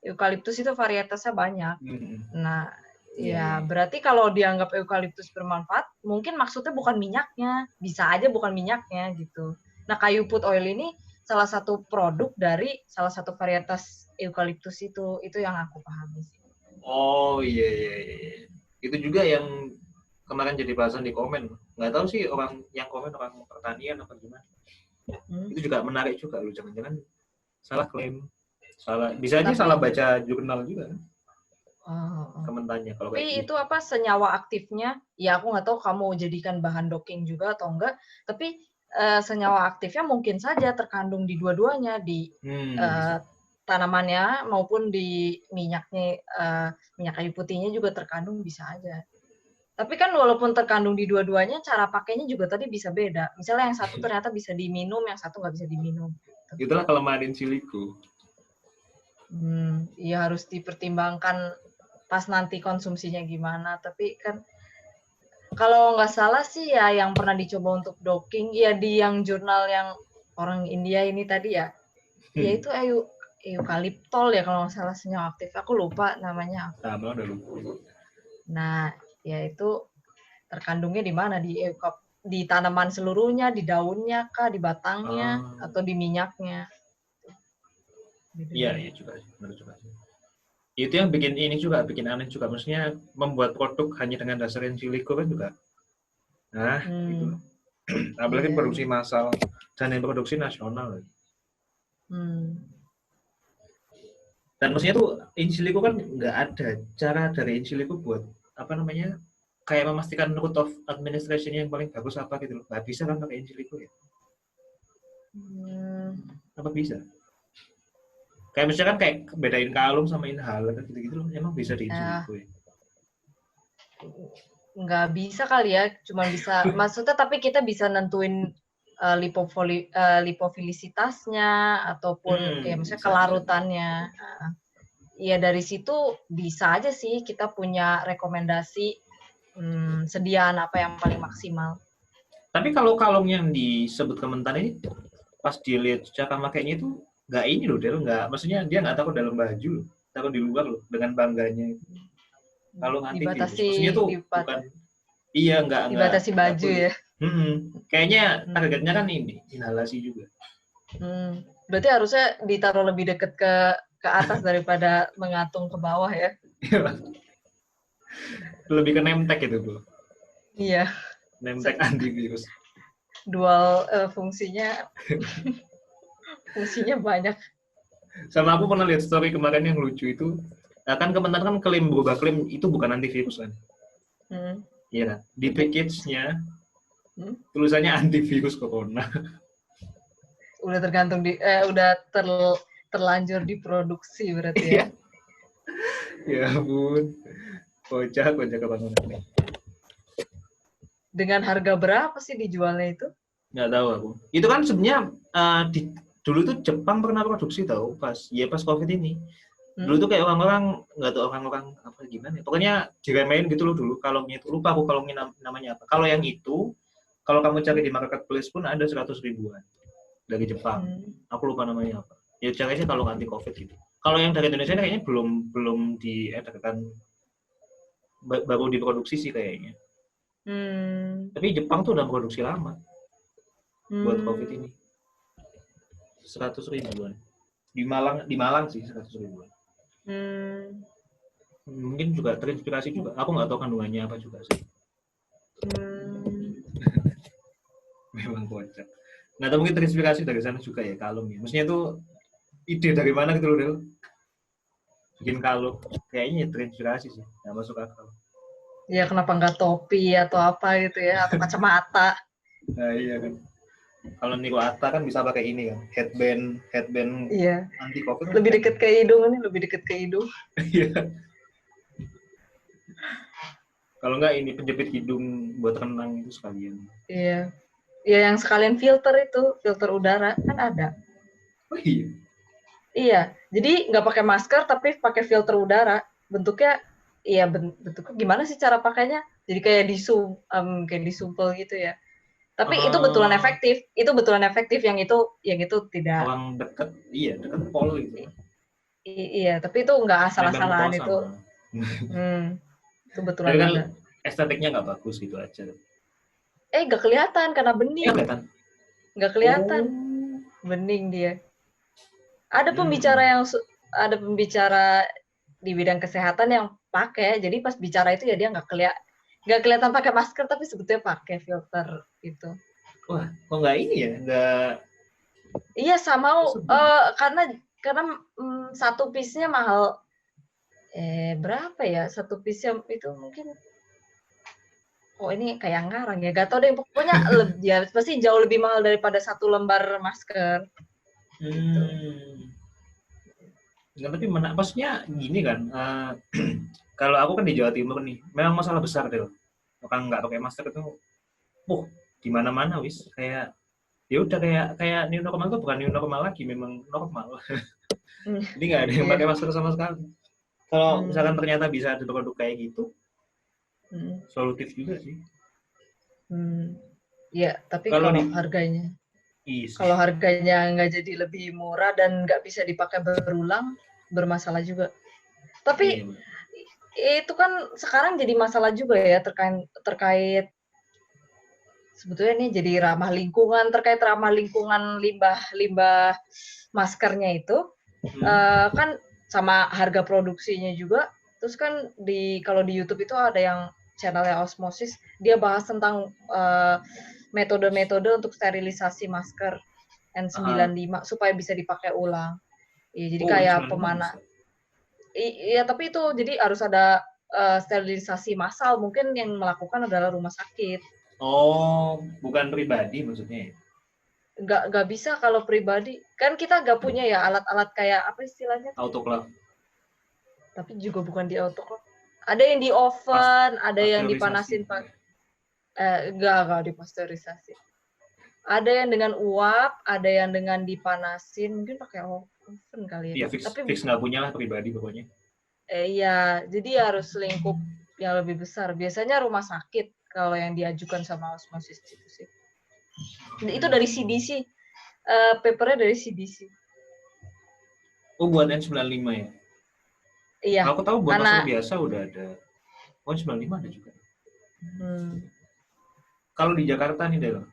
Eukaliptus itu varietasnya banyak. Nah, ya berarti kalau dianggap eukaliptus bermanfaat, mungkin maksudnya bukan minyaknya. Bisa aja bukan minyaknya gitu. Nah, kayu put oil ini salah satu produk dari salah satu varietas eukaliptus itu yang aku pahami sih. Oh iya. Itu juga yang kemarin jadi bahasan di komen. Nggak tahu sih orang yang komen orang pertanian apa gimana. Itu juga menarik juga loh, jangan-jangan salah klaim, bisa aja salah baca jurnal juga kan. Komentarnya kalau tapi itu apa senyawa aktifnya ya aku nggak tahu kamu jadikan bahan docking juga atau enggak, tapi senyawa aktifnya mungkin saja terkandung di dua-duanya, di tanamannya maupun di minyaknya, minyak kayu putihnya juga terkandung, bisa aja. Tapi kan walaupun terkandung di dua-duanya, cara pakainya juga tadi bisa beda. Misalnya yang satu ternyata bisa diminum, yang satu nggak bisa diminum. Itulah kelemahan in silico. Iya harus dipertimbangkan pas nanti konsumsinya gimana. Tapi kan kalau nggak salah sih ya yang pernah dicoba untuk docking, ya di yang jurnal yang orang India ini tadi ya, yaitu eukaliptol ya kalau nggak salah senyawa aktif. Aku lupa namanya. Sama udah lupa. Nah, yaitu terkandungnya di mana, di tanaman seluruhnya, di daunnya kah, di batangnya, atau di minyaknya. Iya juga, benar juga. Itu yang bikin aneh juga, maksudnya membuat produk hanya dengan dasar in silico kan juga. Nah, gitu. Apalagi produksi massal dan yang produksi nasional. Dan maksudnya tuh in silico kan nggak ada cara dari in silico buat apa namanya, kayak memastikan route of administration yang paling bagus apa gitu loh. Nggak bisa kan pakai in silico ya? Apa bisa? Kayak misalkan kayak bedain kalung sama inhaler gitu-gitu loh. Emang bisa di in silico ya? Nggak bisa kali ya, cuma bisa maksudnya tapi kita bisa nentuin lipofilisitasnya ataupun ya misalnya kelarutannya. Ya dari situ bisa aja sih kita punya rekomendasi sediaan apa yang paling maksimal. Tapi kalau kalung yang disebut Kementan ini pas dilihat cara makainya itu nggak ini loh, Del, nggak, maksudnya dia nggak taruh dalam baju loh, taruh di luar loh dengan bangganya itu. Kalau anti virus, maksudnya tuh bukan, iya nggak dibatasi baju ya. Kayaknya targetnya kan ini inhalasi juga. Berarti harusnya ditaruh lebih dekat ke atas daripada mengantung ke bawah ya. Lebih ke nemtek itu, Bu. Iya. Nemtek antivirus. dual fungsinya banyak. Sama aku pernah lihat story kemarin yang lucu itu, kan Kementerian kan berubah klaim itu bukan antivirus kan? Iya kan? Di package-nya tulisannya antivirus corona. Udah tergantung terlanjur diproduksi berarti ya. Ya ampun. Kocak kebangunan. Dengan harga berapa sih dijualnya itu? Nggak tahu aku. Itu kan sebenarnya dulu tuh Jepang pernah produksi tahu pas COVID ini. Dulu tuh kayak orang-orang nggak tahu orang-orang apa gimana. Pokoknya diremehin gitu loh dulu. Kalungnya itu lupa aku kalungnya namanya apa. Kalau yang itu, kalau kamu cari di marketplace pun ada 100 ribuan dari Jepang. Aku lupa namanya apa. Ya cari aja kalau anti COVID gitu. Kalau yang dari Indonesia kayaknya belum diedarkan, baru diproduksi sih kayaknya. Tapi Jepang tuh udah produksi lama buat COVID ini. 100 ribuan. Di Malang sih 100 ribuan. Mungkin juga terinspirasi juga. Aku nggak tahu kandungannya apa juga sih. Memang kocak. Nggak tahu mungkin terinspirasi dari sana juga ya kalung ya. Maksudnya itu ide dari mana gitu loh Del? Bikin kalung. Kayaknya terinspirasi sih. Nggak masuk akal. Ya kenapa nggak topi atau apa gitu ya, atau kacamata. Nah iya kan. Kalau niru Atta kan bisa pakai ini kan, headband iya. anti COVID. Lebih dekat ke hidung ini, lebih dekat ke hidung. Iya. Kalau nggak ini penjepit hidung buat renang itu sekalian. Iya. Ya yang sekalian filter udara kan ada. Oh iya. Iya. Jadi nggak pakai masker tapi pakai filter udara. Bentuknya, iya bentuknya gimana sih cara pakainya? Jadi kayak disumpel gitu ya. Tapi itu betulan efektif. Itu betulan efektif. Yang itu tidak. Orang dekat pol gitu. Iya, tapi itu nggak asal-asalan itu. Itu betulan kan ada. Estetiknya nggak bagus gitu aja. Nggak kelihatan karena bening. Nggak kelihatan. Bening dia. Ada pembicara di bidang kesehatan yang pakai. Jadi pas bicara itu ya dia nggak kelihatan pakai masker tapi sebetulnya pakai filter gitu. Wah, kok nggak ini ya? Nggak. Iya sama karena satu piece-nya mahal. Berapa ya satu piece-nya itu mungkin? Oh ini kayak ngarang ya, gak tau deh. Pokoknya ya pasti jauh lebih mahal daripada satu lembar masker. Gitu. Nggak, tapi maksudnya gini kan, kalau aku kan di Jawa Timur nih, memang masalah besar deh. Orang nggak pakai masker itu, di mana-mana wis kayak ya udah kayak new normal tuh bukan new normal lagi, memang normal. Jadi nggak ada yang pakai masker sama sekali. Kalau misalkan ternyata bisa ada produk kayak gitu, solutif juga sih. Ya, tapi kalau harganya, kalau harganya nggak jadi lebih murah dan nggak bisa dipakai berulang, bermasalah juga. Tapi itu kan sekarang jadi masalah juga ya terkait sebetulnya ini jadi ramah lingkungan, terkait ramah lingkungan limbah maskernya itu kan sama harga produksinya juga. Terus kan kalau di YouTube itu ada yang channelnya Osmosis, dia bahas tentang metode-metode untuk sterilisasi masker N95 supaya bisa dipakai ulang. Iya, jadi kayak pemanah. Iya, tapi itu jadi harus ada sterilisasi massal. Mungkin yang melakukan adalah rumah sakit. Oh, bukan pribadi maksudnya ya? Nggak bisa kalau pribadi. Kan kita nggak punya ya alat-alat kayak apa istilahnya? Autoclave. Tapi juga bukan di autoclave. Ada yang di oven, ada yang dipanasin nggak dipasteurisasi. Ada yang dengan uap, ada yang dengan dipanasin, mungkin pakai oven kali ya. Iya, fix nggak punya lah pribadi pokoknya. Iya, jadi harus lingkup yang lebih besar. Biasanya rumah sakit kalau yang diajukan sama Osmosis itu sih. Itu dari CDC. Papernya dari CDC. Oh, buat N95 ya? Iya. Aku tahu buat masker biasa udah ada. Oh, N95 ada juga. Kalau di Jakarta nih, Del,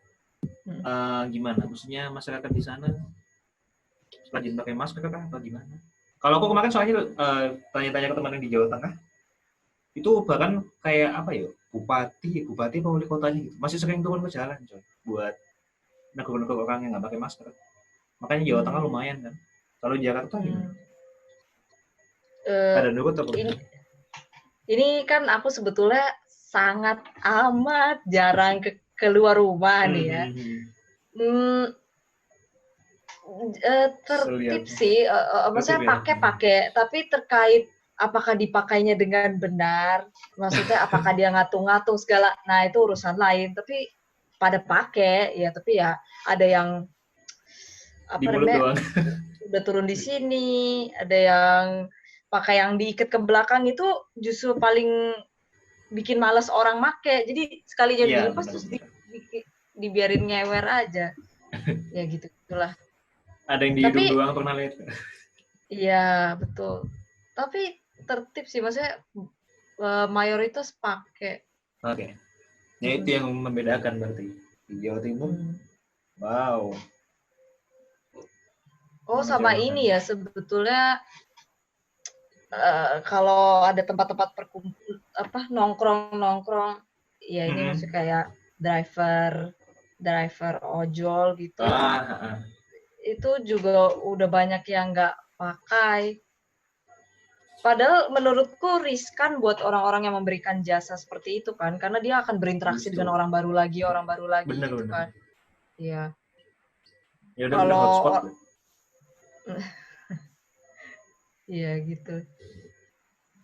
gimana? Maksudnya masyarakat di sana rajin pakai masker kah atau gimana? Kalau aku kemarin soalnya tanya-tanya ke teman yang di Jawa Tengah, itu bahkan kayak apa ya, bupati apa wali kotanya gitu, masih sering turun ke jalan coy, buat negara-negara orang yang nggak pakai masker. Makanya Jawa Tengah lumayan kan. Kalau Jakarta gimana? Ada nurut apa? Ini kan aku sebetulnya sangat amat jarang keluar rumah nih ya. Tertib sih, maksudnya pakai, tapi terkait apakah dipakainya dengan benar, maksudnya apakah dia ngatung-ngatung segala, nah itu urusan lain. Tapi pada pakai ya, tapi ya ada yang apa namanya udah turun di sini, ada yang pakai yang diikat ke belakang itu justru paling bikin males orang make. Jadi sekalinya dilepas terus dibiarin ngewer aja. Ya gitu itulah. Ada yang di hidung doang pernah lihat. Iya, betul. Tapi tertib sih, maksudnya mayoritas pakai. Oke. Ya itu yang membedakan berarti. Di Jawa Timur. Wow. Oh, sama ini ya sebetulnya kalau ada tempat-tempat perkumpul nongkrong ya ini maksudnya kayak driver ojol gitu. Itu juga udah banyak yang nggak pakai. Padahal menurutku riskan buat orang-orang yang memberikan jasa seperti itu kan, karena dia akan berinteraksi dengan orang baru lagi bener, gitu kan. Iya. Ya udah bener hotspot. Iya gitu.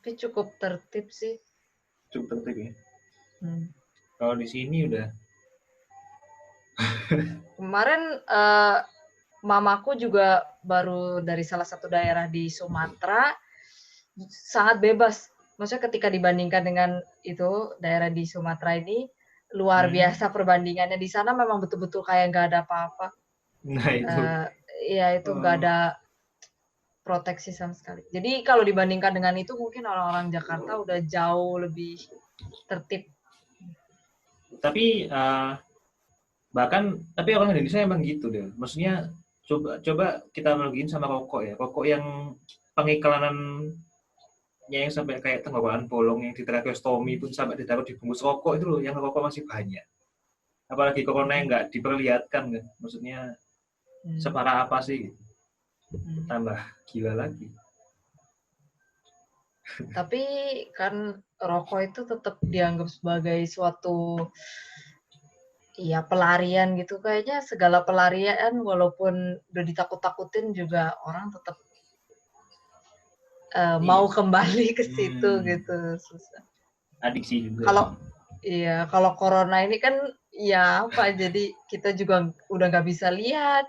Tapi cukup tertib sih. Cukup tertib ya. Kalau di sini udah. Kemarin mamaku juga baru dari salah satu daerah di Sumatera, sangat bebas. Maksudnya ketika dibandingkan dengan itu daerah di Sumatera ini luar biasa perbandingannya. Di sana memang betul-betul kayak nggak ada apa-apa. Nah itu. Ya itu nggak ada proteksi sama sekali. Jadi kalau dibandingkan dengan itu mungkin orang-orang Jakarta udah jauh lebih tertib. Tapi tapi orang Indonesia emang gitu deh. Maksudnya coba kita analogiin sama rokok ya. Rokok yang pengiklanannya yang sampai kayak tenggorokan bolong yang di tracheostomy pun sampai ditaruh di bungkus rokok itu loh, yang rokok masih banyak. Apalagi corona yang nggak diperlihatkan kan. Maksudnya separah apa sih? Tambah gila lagi. Tapi kan rokok itu tetap dianggap sebagai suatu pelarian gitu. Kayaknya segala pelarian walaupun udah ditakut-takutin juga orang tetap mau kembali ke situ gitu. Susah. Adiksi juga. Kalau corona ini kan ya apa, jadi kita juga udah nggak bisa lihat.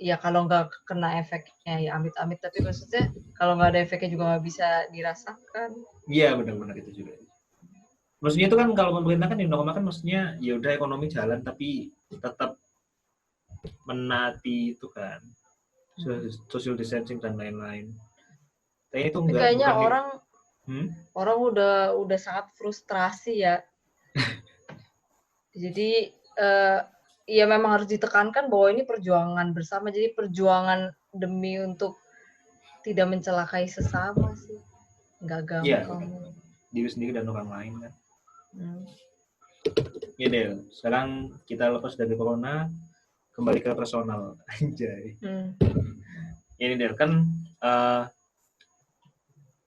Ya kalau nggak kena efeknya ya amit-amit, tapi maksudnya kalau nggak ada efeknya juga nggak bisa dirasakan. Iya benar-benar itu juga. Maksudnya itu kan kalau pemerintah kan kan maksudnya ya udah ekonomi jalan tapi tetap menaati itu kan social distancing dan lain-lain. Tapi itu enggak. Kayaknya orang udah sangat frustrasi ya. Jadi ya memang harus ditekankan bahwa ini perjuangan bersama. Jadi perjuangan demi untuk tidak mencelakai sesama sih. Nggak gampang. Iya, diri sendiri dan orang lain kan. Ya Del, sekarang kita lepas dari corona, kembali ke personal. Anjay. Ini Del, kan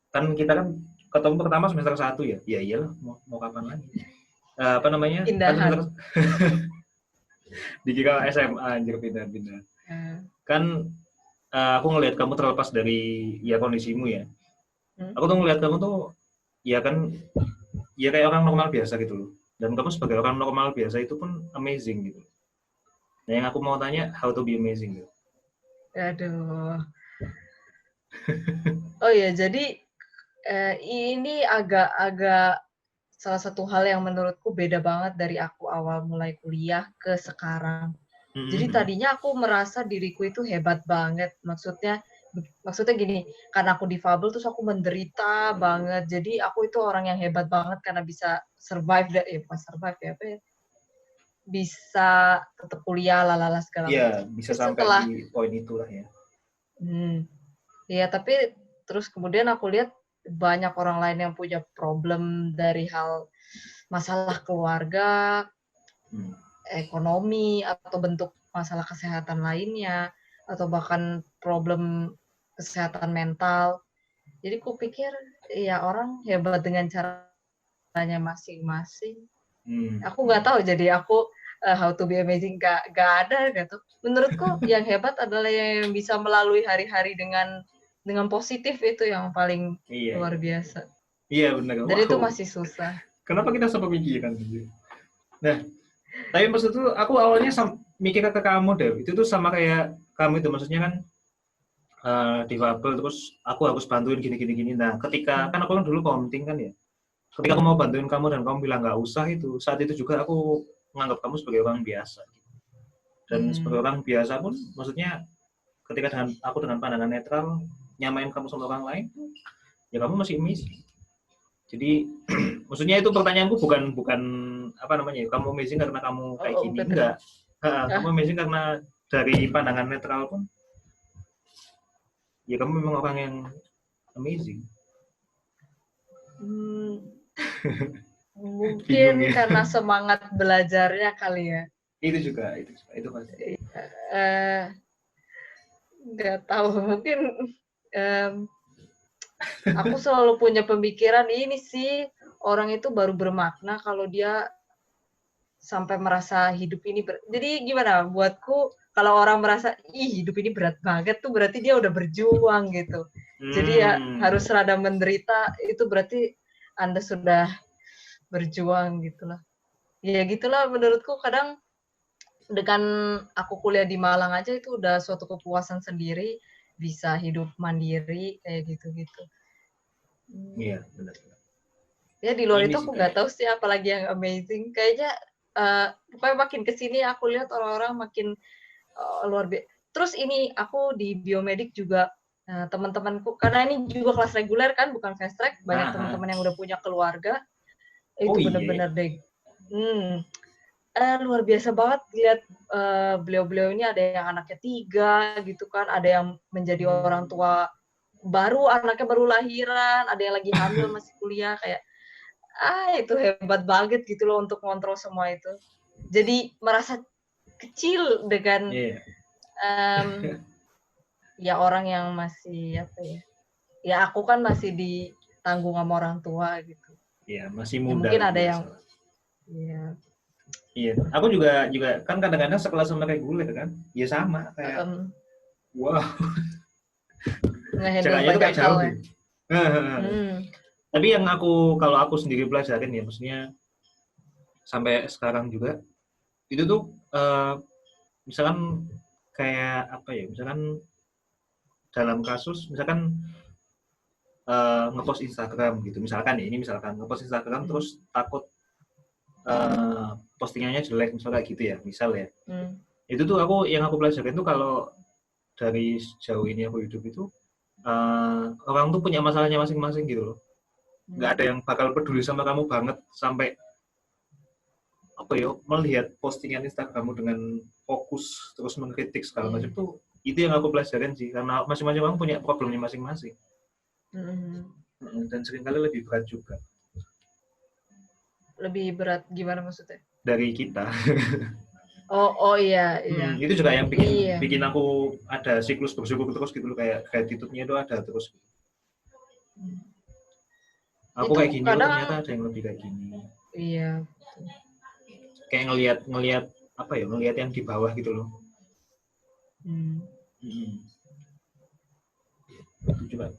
kita kan ketemu pertama semester 1 ya? Ya iyalah, mau kapan lagi. Apa namanya? Pindahan. Dikira SMA anjir pindah-pindah. Kan aku ngelihat kamu terlepas dari ya kondisimu ya. Aku tuh ngelihat kamu tuh ya kan ya kayak orang normal biasa gitu loh. Dan kamu sebagai orang normal biasa itu pun amazing gitu. Nah yang aku mau tanya, how to be amazing gitu. Aduh. Oh ya, jadi ini agak salah satu hal yang menurutku beda banget dari aku awal mulai kuliah ke sekarang. Jadi tadinya aku merasa diriku itu hebat banget. Maksudnya gini, karena aku difabel terus aku menderita banget. Jadi aku itu orang yang hebat banget karena bisa survive bukan survive ya, apa ya? Bisa tetap kuliah lalala segala macam. Iya, bisa sampai di poin itulah ya. Iya, tapi terus kemudian aku lihat banyak orang lain yang punya problem dari hal masalah keluarga, ekonomi atau bentuk masalah kesehatan lainnya atau bahkan problem kesehatan mental. Jadi kupikir ya orang hebat dengan caranya masing-masing. Aku nggak tahu, jadi aku how to be amazing gak ada gitu. Menurutku yang hebat adalah yang bisa melalui hari-hari dengan positif, itu yang paling Iya, luar iya. biasa. Iya benar. Dan itu Wow. masih susah. Kenapa kita sampai pikiran gitu? Nah, tapi maksud itu aku awalnya mikir ke kamu deh. Itu tuh sama kayak kamu itu, maksudnya kan difabel terus aku harus bantuin gini. Nah, ketika kan aku kan dulu counting kan ya. Ketika aku mau bantuin kamu dan kamu bilang nggak usah, itu saat itu juga aku menganggap kamu sebagai orang biasa. Dan sebagai orang biasa pun, maksudnya ketika aku dengan pandangan netral nyamain kamu sama orang lain, ya kamu masih amazing. Jadi maksudnya itu pertanyaanku bukan bukan apa namanya, kamu amazing karena kamu kayak gini, enggak. Kamu amazing karena dari pandangan netral pun ya kamu memang orang yang amazing. Mungkin Bingung ya. karena semangat belajarnya kali ya. itu pasti. Nggak tahu, mungkin aku selalu punya pemikiran ini sih, orang itu baru bermakna kalau dia sampai merasa hidup ini jadi gimana, buatku kalau orang merasa hidup ini berat banget tuh berarti dia udah berjuang gitu. Jadi ya harus rada menderita, itu berarti Anda sudah berjuang gitulah. Ya gitulah menurutku. Kadang dengan aku kuliah di Malang aja itu udah suatu kepuasan sendiri, bisa hidup mandiri kayak gitu-gitu. Iya, benar. Ya di luar Ini itu aku nggak tahu sih apalagi yang amazing. Kayaknya pokoknya makin kesini aku lihat orang-orang makin luar biasa. Terus ini aku di biomedik juga teman-temanku, karena ini juga kelas reguler kan, bukan fast track, banyak teman-teman yang udah punya keluarga. Itu bener-bener deh. Luar biasa banget lihat beliau-beliau ini, ada yang anaknya 3 gitu kan, ada yang menjadi orang tua baru, anaknya baru lahiran, ada yang lagi hamil masih kuliah, kayak itu hebat banget gitu loh untuk ngontrol semua itu. Jadi merasa kecil dengan ya orang yang masih apa ya? Ya aku kan masih ditanggung sama orang tua gitu. Iya, masih muda. Ya, mungkin ada yang Iya, aku juga kan kadang-kadang sekelas sama reguler kan, ya sama kayak wow. Ngehandle banyak hal ya. Tapi yang kalau aku sendiri pelajarin ya, maksudnya sampai sekarang juga itu tuh misalkan kayak apa ya, misalkan dalam kasus misalkan ngepost Instagram gitu, misalkan ngepost Instagram terus takut postingannya jelek, misalnya kayak gitu ya, misal ya. Itu tuh yang aku pelajarin tuh, kalau dari sejauh ini aku hidup itu orang tuh punya masalahnya masing-masing gitu loh. Nggak ada yang bakal peduli sama kamu banget sampai apa ya, melihat postingan Instagrammu dengan fokus terus mengkritik segala macam tuh. Itu yang aku pelajarin sih, karena masing-masing orang punya problemnya masing-masing. Dan seringkali lebih berat juga. Lebih berat gimana maksudnya? Dari kita. Oh iya. Itu juga yang bikin aku ada siklus bersyukur terus gitu loh, kayak gratitude-nya itu ada terus. Aku itu kayak gini, ternyata ada yang lebih kayak gini. Iya. Kayak ngelihat apa ya, ngelihat yang di bawah gitu loh. Itu juga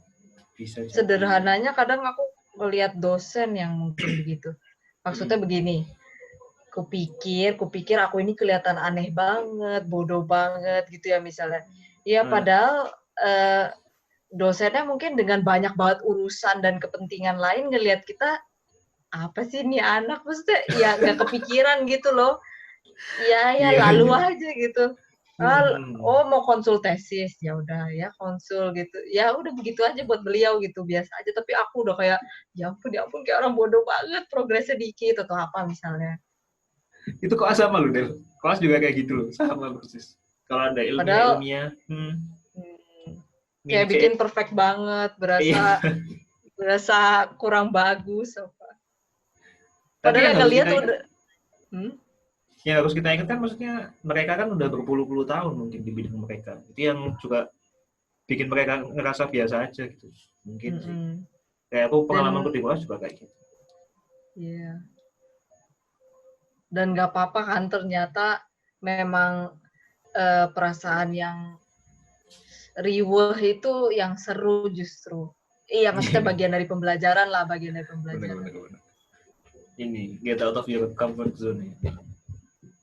bisa. Sederhananya kadang aku melihat dosen yang mungkin begitu. Maksudnya begini, kupikir aku ini kelihatan aneh banget, bodoh banget gitu ya misalnya. Ya padahal dosennya mungkin dengan banyak banget urusan dan kepentingan lain ngelihat kita, apa sih ini anak, maksudnya ya nggak kepikiran gitu loh. Ya lalu aja gitu. Mau konsul tesis, ya udah ya konsul gitu. Ya udah begitu aja buat beliau gitu, biasa aja. Tapi aku udah kayak ya ampun kayak orang bodoh banget, progresnya dikit atau apa misalnya. Itu koas sama lu, Del. Koas juga kayak gitu loh, sama persis. Kalau ada ilmiah, kayak bikin perfect banget, berasa kurang bagus apa. Padahal yang ngeliat udah yang harus kita ingat kan maksudnya mereka kan udah berpuluh-puluh tahun mungkin di bidang mereka. Itu yang juga bikin mereka ngerasa biasa aja gitu. Mungkin sih. Mm-mm. Kayak aku pengalamanku Dan di kelas juga kayak gitu. ya, dan nggak apa-apa kan ternyata memang perasaan yang riweh itu yang seru justru. Iya, maksudnya bagian dari pembelajaran lah, bagian dari pembelajaran. Benar-benar. Ini get out of your comfort zone.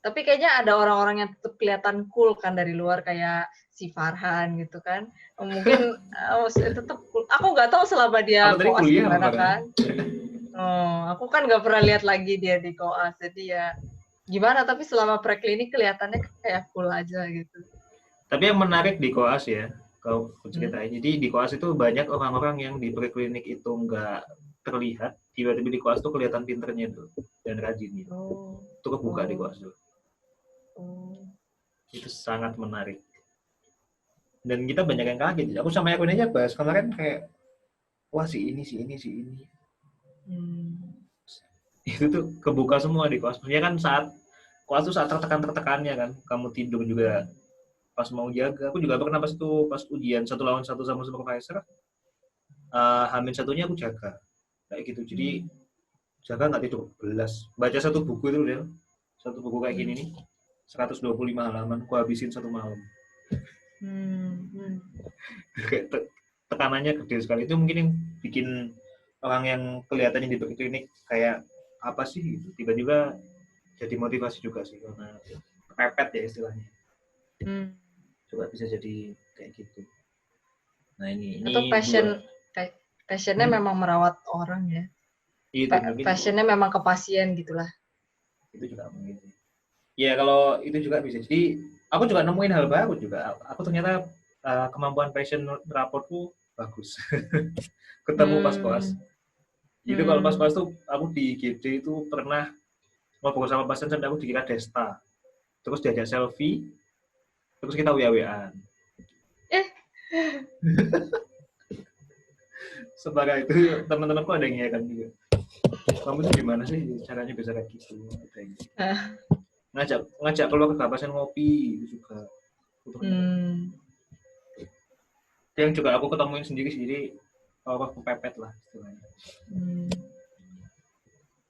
Tapi kayaknya ada orang-orang yang tetap kelihatan cool kan dari luar kayak si Farhan gitu kan. Mungkin tetap cool. Aku nggak tahu selama Aku dia tadi koas kuliah sama gimana Farhan. kan. Oh, aku kan nggak pernah lihat lagi dia di koas. Jadi ya gimana, tapi selama preklinik kelihatannya kayak cool aja gitu. Tapi yang menarik di koas ya, kalau aku Hmm. ceritain. Jadi di koas itu banyak orang-orang yang di preklinik itu nggak terlihat, tiba-tiba di koas tuh kelihatan pinternya tuh dan rajin gitu. Oh. Itu kebuka di Oh. koas tuh. Oh. Itu sangat menarik. Dan kita banyak yang kaget. Aku sama Erwin aja bahas kemarin kayak, wah si ini, si ini, si ini. Itu tuh kebuka semua di koas. Maksudnya kan saat koas tuh saat tertekan-tertekannya kan. Kamu tidur juga pas mau jaga. Aku juga pernah pas itu, pas ujian 1 lawan 1 sama supervisor, Hamin satunya aku jaga. Kayak gitu. Jadi jaga nggak tidur, belas. Baca satu buku itu, Del. Satu buku kayak gini nih. 125 halaman, aku habisin satu malam. Kayak tekanannya gede sekali. Itu mungkin yang bikin orang yang kelihatannya di klinik kayak apa sih gitu. Tiba-tiba jadi motivasi juga sih karena pepet ya istilahnya. Coba bisa jadi kayak gitu. Nah Atau ini dua. passionnya memang merawat orang ya. Itu mungkin Passionnya memang ke pasien gitulah. itu juga mungkin. Ya kalau itu juga bisa. Jadi aku juga nemuin hal baru juga. Aku ternyata kemampuan passion raportku bagus. Ketemu pas koas. Itu kalau pas koas tuh aku di GD itu pernah ngobrol sama pasien sampai aku dikira Desta. Terus diajak selfie, terus kita WA-WAan. Sebagai itu teman-temanku ada yang kan juga. Kamu tuh gimana sih caranya bisa kayak gitu? Ngajak keluar ke pasien ngopi itu juga. Yang juga aku ketemuin sendiri kalau aku pepet lah istilahnya.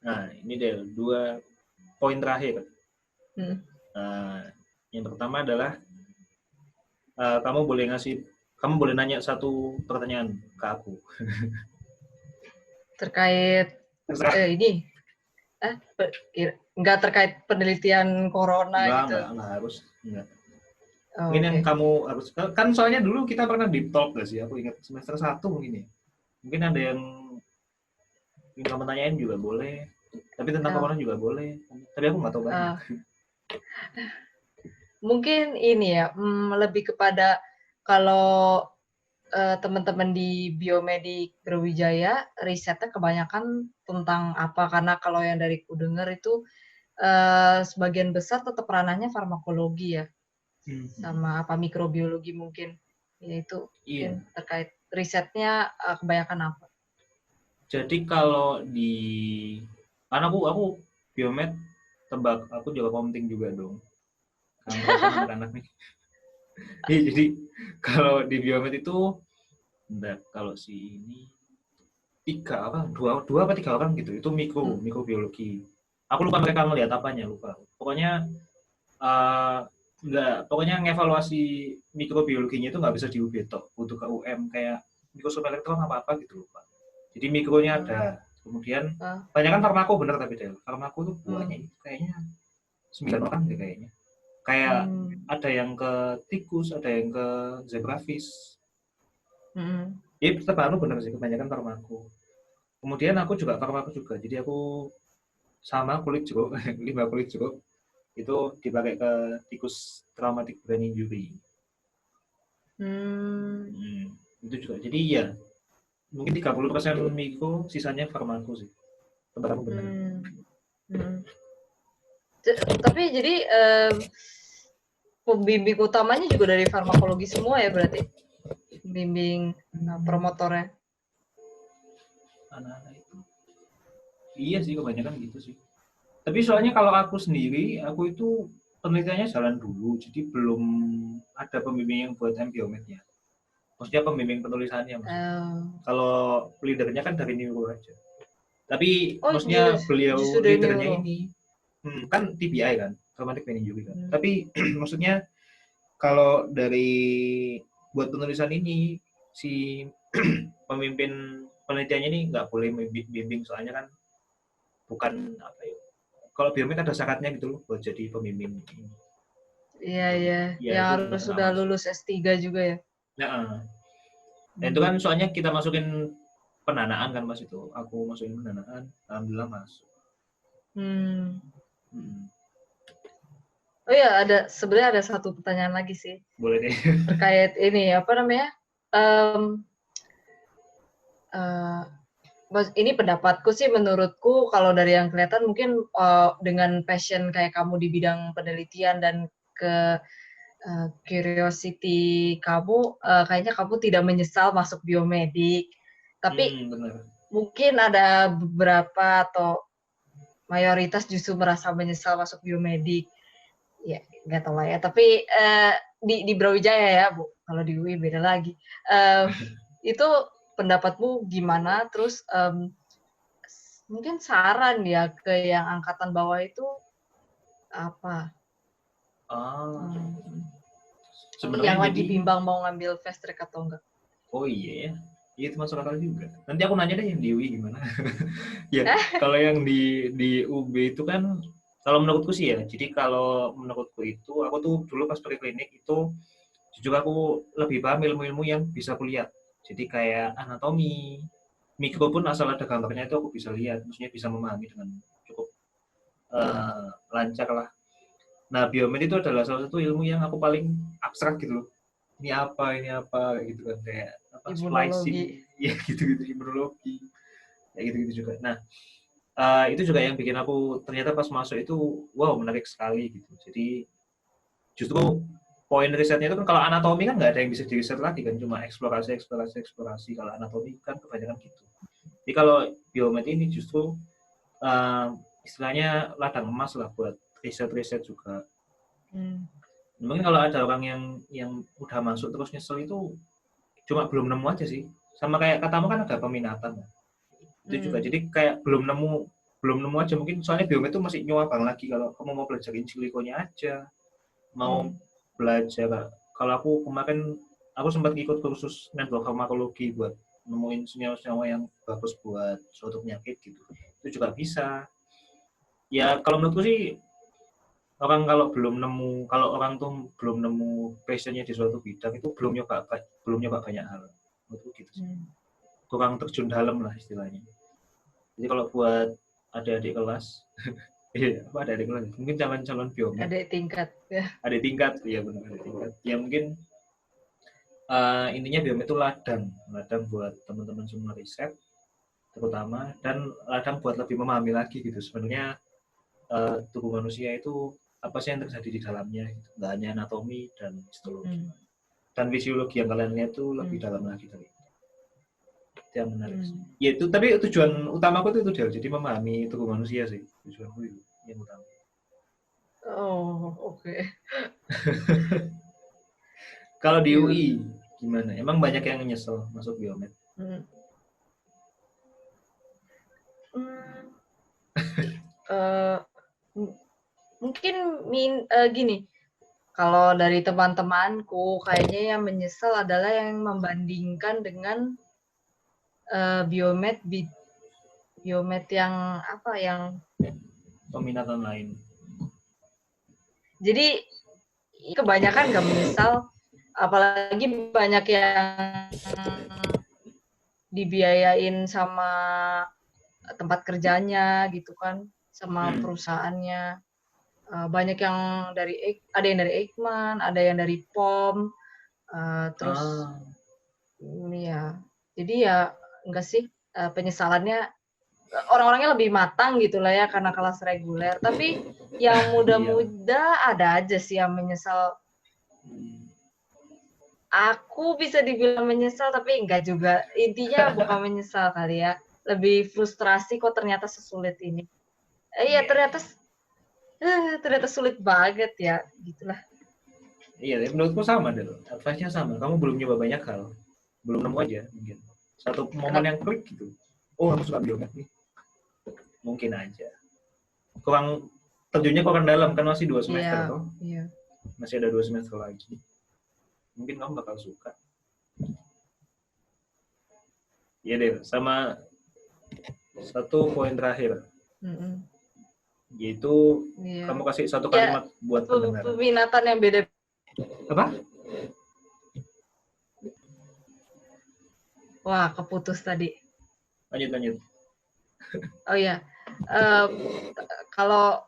Nah ini deh 2 poin terakhir. Yang pertama adalah kamu boleh nanya satu pertanyaan ke aku. Terkait ini nggak terkait penelitian corona gitu. Enggak harus. Enggak. Oh, Mungkin yang kamu harus, kan soalnya dulu kita pernah deep talk gak sih? Aku ingat semester 1 mungkin ya. Mungkin ada yang kamu tanyain juga boleh. Tapi tentang corona juga boleh. Tapi aku nggak tahu banyak. Mungkin ini ya, lebih kepada kalau teman-teman di Biomedik Brawijaya risetnya kebanyakan tentang apa? Karena kalau yang dari ku dengar itu sebagian besar tetap ranahnya farmakologi ya, sama apa mikrobiologi mungkin. Yaitu mungkin terkait risetnya kebanyakan apa? Jadi kalau karena aku biomed tebak, aku juga komting juga dong. Kamu anak-anak nih. Jadi kalau di biomed itu, kalau si ini 2 apa 3 orang gitu, itu mikrobiologi. Aku lupa mereka ngelihat apanya, lupa. Pokoknya pokoknya ngevaluasi mikrobiologinya itu nggak bisa di UB tok, butuh ke UM kayak mikroskop elektron apa gitu lupa. Jadi mikronya ada. Kemudian banyak kan farmako bener tapi Del. Farmako tuh buahnya kayaknya 9 orang deh kayaknya. Kayak ada yang ke tikus, ada yang ke zebrafish. Ya tetap bener sih, kebanyakan farmako. Kemudian aku juga farmako juga. Jadi aku sama kulit jeruk, limbah kulit jeruk itu dipakai ke tikus traumatic brain injury. Itu juga. Jadi ya mungkin 30% mikro, sisanya farmako sih. Tebak benar. Tapi jadi pembimbing utamanya juga dari farmakologi semua ya berarti? Pembimbing promotornya? Anak-anak itu. Iya sih, kebanyakan gitu sih. Tapi soalnya kalau aku sendiri, aku itu penelitiannya jalan dulu, jadi belum ada pembimbing yang buat MBiomed-nya. Maksudnya pembimbing penulisannya maksudnya. Kalau leadernya kan dari Neuro aja. Tapi Oh, maksudnya justru beliau dari leadernya neuro. ini kan TBI kan, traumatic brain injury kan. Hmm. Tapi maksudnya kalau dari buat penulisan ini si pemimpin penelitiannya ini nggak boleh bimbing soalnya kan bukan apa ya. Kalau biomed ada syaratnya gitu loh buat jadi pembimbing ini. Iya, iya. Ya Yang itu harus nggak sudah masuk. lulus S3 juga ya. Nah, dan itu kan soalnya kita masukin pendanaan kan mas itu. Aku masukin pendanaan, alhamdulillah masuk. Hmm. Hmm. Oh ya, sebenarnya ada satu pertanyaan lagi sih. Boleh deh. Terkait ini, apa namanya? Eh, ini pendapatku sih, menurutku kalau dari yang kelihatan mungkin dengan passion kayak kamu di bidang penelitian dan ke curiosity kamu, kayaknya kamu tidak menyesal masuk biomedik. Tapi Benar. mungkin ada beberapa atau mayoritas justru merasa menyesal masuk biomedik. Ya, nggak tahu lah ya. Tapi di Brawijaya ya, Bu. Kalau di UI beda lagi. Itu pendapatmu gimana? Terus mungkin saran ya ke yang angkatan bawah itu apa? Yang Sebenarnya lagi jadi bimbang mau ngambil fast track atau enggak? oh iya ya. Iya itu masuk akal juga. Nanti aku nanya deh yang di UI gimana. Ya, kalau yang di UB itu kan kalau menurutku sih ya. Jadi kalau menurutku itu aku tuh dulu pas pergi klinik itu jujur aku lebih paham ilmu-ilmu yang bisa aku lihat. Jadi kayak anatomi, mikro pun asal ada gambarnya itu aku bisa lihat, maksudnya bisa memahami dengan cukup lancar lah. Nah, biomed itu adalah salah satu ilmu yang aku paling abstrak gitu. Ini apa, kayak gitu kan. Kayak apa, Imunologi. splicing, ya gitu-gitu, imunologi, kayak gitu-gitu juga. Nah, itu juga yang bikin aku ternyata pas masuk itu, wow menarik sekali gitu. Jadi justru poin risetnya itu kan kalau anatomi kan nggak ada yang bisa diriset lagi kan, cuma eksplorasi. Kalau anatomi kan kebanyakan gitu. Jadi kalau biomed ini justru uh, istilahnya ladang emas lah buat riset-riset juga. Mungkin kalau ada orang yang udah masuk terus nyesel itu cuma belum nemu aja sih. Sama kayak katamu kan ada peminatan. Itu juga. Jadi kayak belum nemu aja mungkin soalnya biomed itu masih nyuabang lagi kalau kamu mau belajar in siliconya aja, mau belajar. Kalau aku kemarin aku sempat ikut kursus neurofarmakologi buat nemuin senyawa-senyawa yang bagus buat suatu penyakit gitu. Itu juga bisa. Ya kalau menurutku sih kalau orang tuh belum nemu passionnya di suatu bidang itu belum nyoba banyak hal menurutku gitu sih. Kurang terjun dalam lah istilahnya. Jadi kalau buat adik-adik kelas apa adik-adik kelas mungkin calon-calon biomed Adik tingkat ya. adik tingkat ya benar adik tingkat ya mungkin intinya biomed itu ladang buat teman-teman semua riset terutama dan ladang buat lebih memahami lagi gitu sebenarnya tubuh manusia itu apa sih yang terjadi di dalamnya gitu. Nggak hanya anatomi dan histologi dan fisiologi yang kalian lihat tuh lebih dalam lagi tadi itu yang menarik sih ya itu tapi tujuan utamaku itu dia jadi memahami tubuh manusia sih tujuanku itu yang utama. Oh, oke. Kalau di UI gimana emang banyak yang nyesel masuk biomed? Mungkin gini, kalau dari teman-temanku kayaknya yang menyesal adalah yang membandingkan dengan biomed yang apa yang Peminatan lain. Jadi kebanyakan nggak menyesal, apalagi banyak yang dibiayain sama tempat kerjanya gitu kan, sama perusahaannya. Banyak yang ada yang dari Eijkman, ada yang dari POM, terus ya, jadi ya enggak sih penyesalannya orang-orangnya lebih matang gitu lah ya karena kelas reguler. Tapi yang muda-muda ada aja sih yang menyesal. Aku bisa dibilang menyesal tapi enggak juga. Intinya bukan menyesal kali ya. Lebih frustrasi kok ternyata sesulit ini. Iya, ternyata sulit banget ya, gitulah. Iya, menurutku sama deh. Advice-nya sama. Kamu belum nyoba banyak hal. Belum nemu aja mungkin. Satu momen Kenapa? yang klik gitu. Oh, aku suka biomed nih. Mungkin aja. Kurang terjunnya kurang dalam kan masih 2 semester Iya, toh. iya. Masih ada 2 semester lagi. Mungkin kamu bakal suka. Iya deh, sama satu poin terakhir. Mm-mm. Yaitu Iya. kamu kasih satu Ya, kalimat buat pendengar. peminatan yang beda. Apa? Wah, keputus tadi. Lanjut. Oh iya, Eh, kalau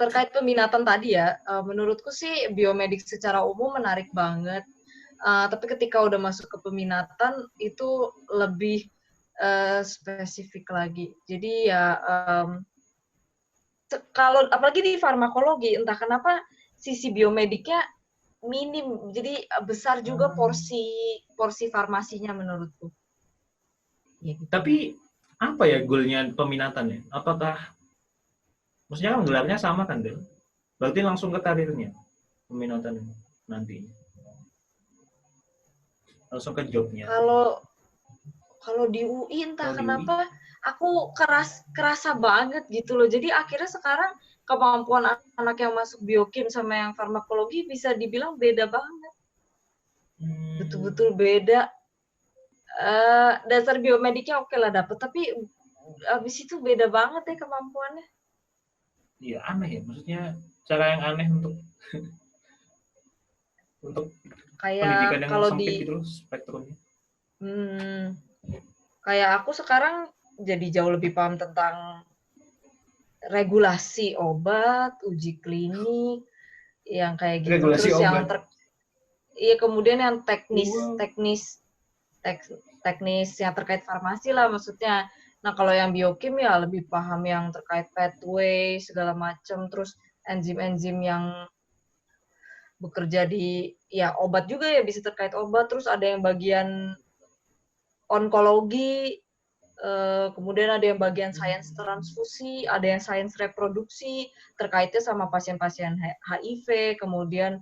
terkait peminatan tadi ya, menurutku sih biomedik secara umum menarik banget. Tapi ketika udah masuk ke peminatan itu lebih spesifik lagi. Jadi ya kalau apalagi di farmakologi, entah kenapa sisi biomediknya minim. Jadi besar juga porsi farmasinya menurutku. Ya gitulah. Tapi apa ya goalnya peminatannya? Apakah maksudnya kan gelarnya sama kan, Del? Berarti langsung ke karirnya peminatan nantinya. Langsung ke jobnya. Kalau kalau di UI entah Kalau di UI, kenapa aku kerasa banget gitu loh. Jadi akhirnya sekarang kemampuan anak yang masuk biokim sama yang farmakologi bisa dibilang beda banget. Betul-betul beda. Dasar biomediknya oke lah dapet, tapi abis itu beda banget ya kemampuannya. iya aneh ya. Maksudnya cara yang aneh untuk pendidikan Kayak yang kalau sempit di gitu loh spektrumnya. hmm, kayak aku sekarang jadi jauh lebih paham tentang regulasi obat, uji klinik, yang kayak gitu. Regulasi Terus yang obat. iya, kemudian yang teknis Wow. teknis teknis yang terkait farmasi lah maksudnya. Nah, kalau yang biokim ya lebih paham yang terkait pathway segala macam, terus enzim-enzim yang bekerja di ya obat juga ya bisa terkait obat, terus ada yang bagian onkologi, kemudian ada yang bagian sains transfusi, ada yang sains reproduksi terkaitnya sama pasien-pasien HIV, kemudian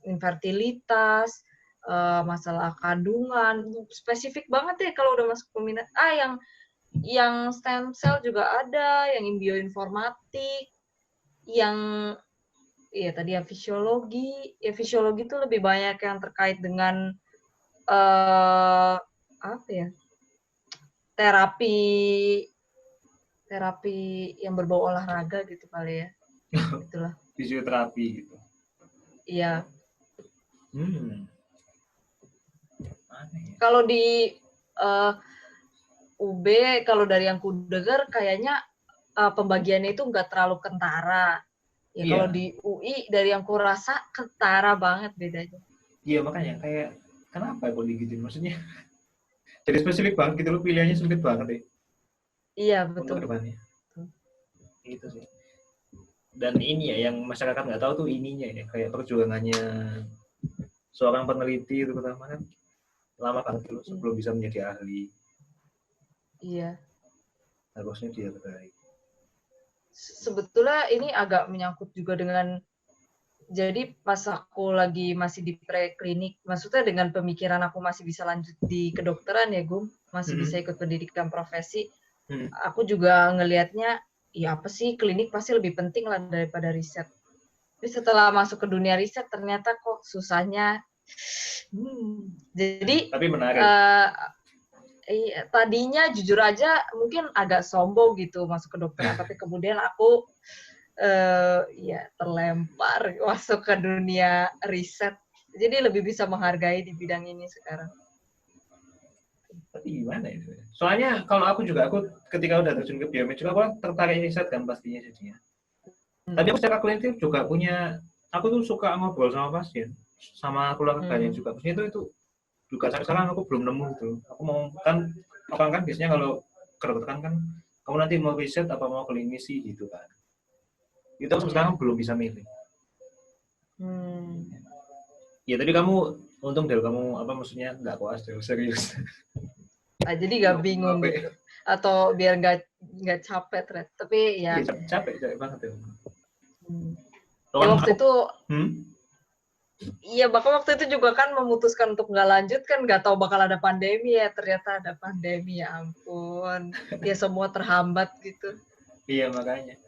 infertilitas, masalah kandungan, spesifik banget ya kalau udah masuk peminat. Yang stem cell juga ada, yang bioinformatik, yang iya tadi yang fisiologi. Ya fisiologi itu lebih banyak yang terkait dengan apa ya? Terapi terapi yang berbau olahraga gitu kali ya. Itulah. Fisioterapi gitu. Iya. Aneh ya. Kalau di UB, kalau dari yang ku dengar kayaknya pembagiannya itu nggak terlalu kentara. Ya kalau Iya, di UI dari yang ku rasa kentara banget bedanya. iya makanya kayak kenapa kok digituin? Maksudnya jadi spesifik banget gitu loh, pilihannya sempit banget ya Iya untuk betul. kedepannya. Itu sih. Dan ini ya yang masyarakat nggak tahu tuh ininya ya, kayak perjuangannya seorang peneliti terutama kan lama banget dulu sebelum bisa menjadi ahli. Iya. Harusnya dia terbaik. Sebetulnya ini agak menyangkut juga dengan jadi pas aku lagi masih di preklinik, maksudnya dengan pemikiran aku masih bisa lanjut di kedokteran ya, Gum, masih bisa ikut pendidikan profesi. Aku juga ngelihatnya, ya apa sih klinik pasti lebih penting lah daripada riset. Tapi setelah masuk ke dunia riset ternyata kok susahnya. Jadi Tapi menarik. tadinya jujur aja mungkin agak sombong gitu masuk ke dokteran, tapi kemudian aku ya terlempar masuk ke dunia riset. Jadi lebih bisa menghargai di bidang ini sekarang. Tapi gimana itu? Soalnya kalau aku ketika udah terjun ke biomed juga aku tertarik riset kan pastinya jadinya. Tapi aku secara klinis juga aku tuh suka ngobrol sama pasien, sama keluarganya juga. Maksudnya itu juga sekarang aku belum nemu gitu. Aku mau kan, orang kan biasanya kalau kedokteran kan, kamu nanti mau riset apa mau klinisi gitu kan. Itu aku sekarang belum bisa milih. Ya tadi kamu untung Del, kamu apa maksudnya nggak koas Del, serius. Jadi nggak bingung gitu. Atau biar nggak nggak capek, tapi ya. Iya, capek banget ya. Ya waktu itu, Hmm? iya bahkan waktu itu juga kan memutuskan untuk nggak lanjut kan, nggak tahu bakal ada pandemi ya, ternyata ada pandemi, ya ampun. Ya semua terhambat gitu. Iya makanya.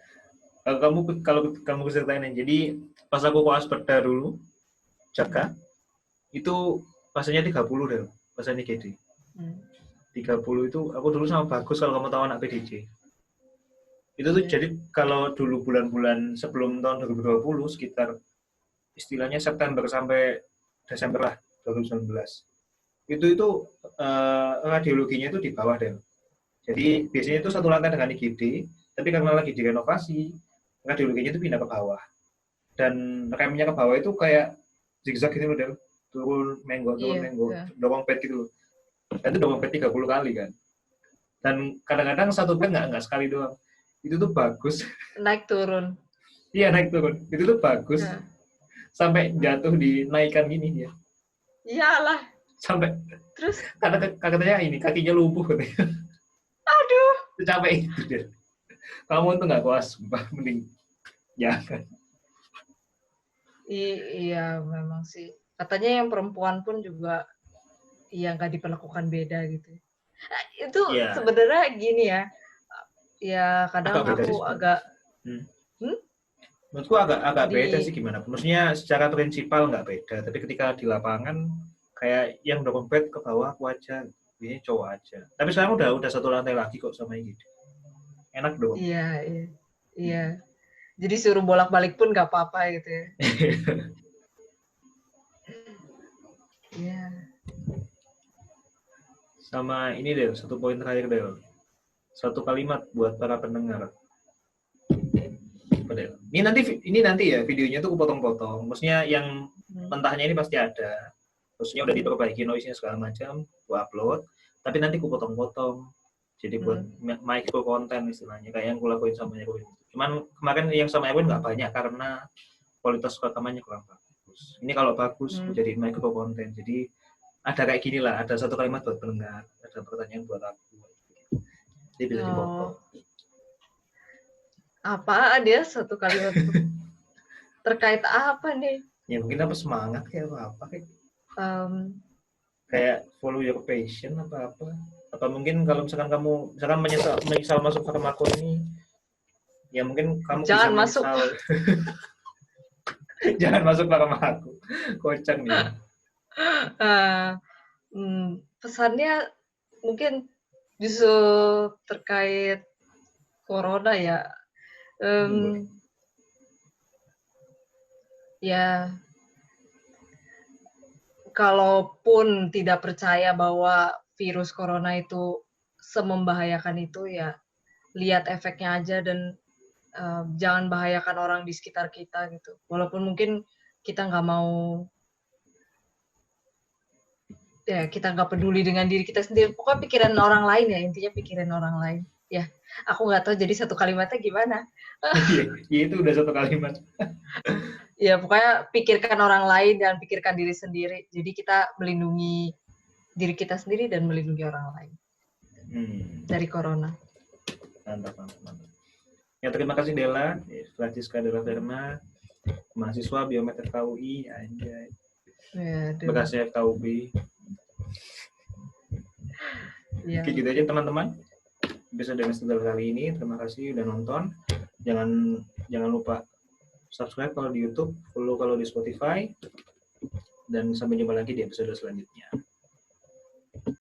Kalau kamu ceritain, jadi pas aku koas perda dulu, Jaka, itu pasnya 30 deh, pasnya GD. 30 itu aku dulu sama Bagus, kalau kamu tahu anak PDJ. Itu tuh jadi kalau dulu bulan-bulan sebelum tahun 2020 sekitar istilahnya September sampai Desember lah 2019. Itu radiologinya itu di bawah deh. Jadi biasanya itu satu lantai dengan IGD, tapi karena lagi direnovasi, radiologinya itu pindah ke bawah. Dan remnya ke bawah itu kayak zigzag gitu loh, Del. Turun menggo, dorong bed gitu loh. Dan itu dorong bed 30 kali kan. Dan kadang-kadang satu bed nggak sekali doang. Itu tuh bagus. Naik turun. Iya, naik turun. Itu tuh bagus. Sampai jatuh dinaikkan gini ya. Iyalah. Sampai terus katanya ini kakinya lumpuh katanya. Aduh. Itu capek itu dia. Kamu tuh nggak kuas, mending jangan. Iya memang sih. Katanya yang perempuan pun juga ya nggak diperlakukan beda gitu. Itu sebenarnya gini ya. Ya kadang aku agak menurutku agak beda sih gimana. Maksudnya secara prinsipal nggak beda, tapi ketika di lapangan kayak yang dorong bed ke bawah aku aja, ini cowok aja. Tapi sekarang udah satu lantai lagi kok sama ini. Enak dong. Iya. Jadi suruh bolak-balik pun nggak apa-apa gitu ya. Iya. Sama ini deh, satu poin terakhir deh. Satu kalimat buat para pendengar. Ini nanti ya videonya tuh potong-potong. Maksudnya yang mentahnya ini pasti ada. Maksudnya udah diperbaiki noise-nya segala macam, gua upload. Tapi nanti gua potong-potong. Jadi buat micro konten istilahnya, kayak yang gua lakuin sama Erwin. Cuman kemarin yang sama Erwin nggak banyak karena kualitas rekamannya kurang bagus. Ini kalau bagus jadi micro konten. Jadi ada kayak gini lah, ada satu kalimat buat pendengar, ada pertanyaan buat aku. Jadi bisa dipotong. Apa dia satu kalimat terkait apa nih? Ya mungkin apa semangat kayak apa kayak. Kayak follow your passion apa apa mungkin kalau misalkan kamu menyesal masuk farmako ini, ya mungkin kamu jangan bisa masuk. Jangan masuk farmako, kocak nih. Pesannya mungkin justru terkait corona ya. Ya, kalaupun tidak percaya bahwa virus corona itu semembahayakan itu, ya lihat efeknya aja dan jangan bahayakan orang di sekitar kita gitu. Walaupun mungkin kita nggak mau, ya kita nggak peduli dengan diri kita sendiri. Pokoknya pikiran orang lain ya, intinya pikirin orang lain. Ya, aku nggak tahu jadi satu kalimatnya gimana. Iya, itu udah satu kalimat. Ya, pokoknya pikirkan orang lain dan pikirkan diri sendiri. Jadi kita melindungi diri kita sendiri dan melindungi orang lain dari corona. Mantap. Ya, terima kasih Della, Francisca Della Verna, mahasiswa Biomed FKUI, anjay. Bekasnya FKUB. Ya. Oke, gitu aja teman-teman. Episode Messenger kali ini, terima kasih udah nonton. Jangan lupa subscribe kalau di YouTube, follow kalau di Spotify, dan sampai jumpa lagi di episode selanjutnya.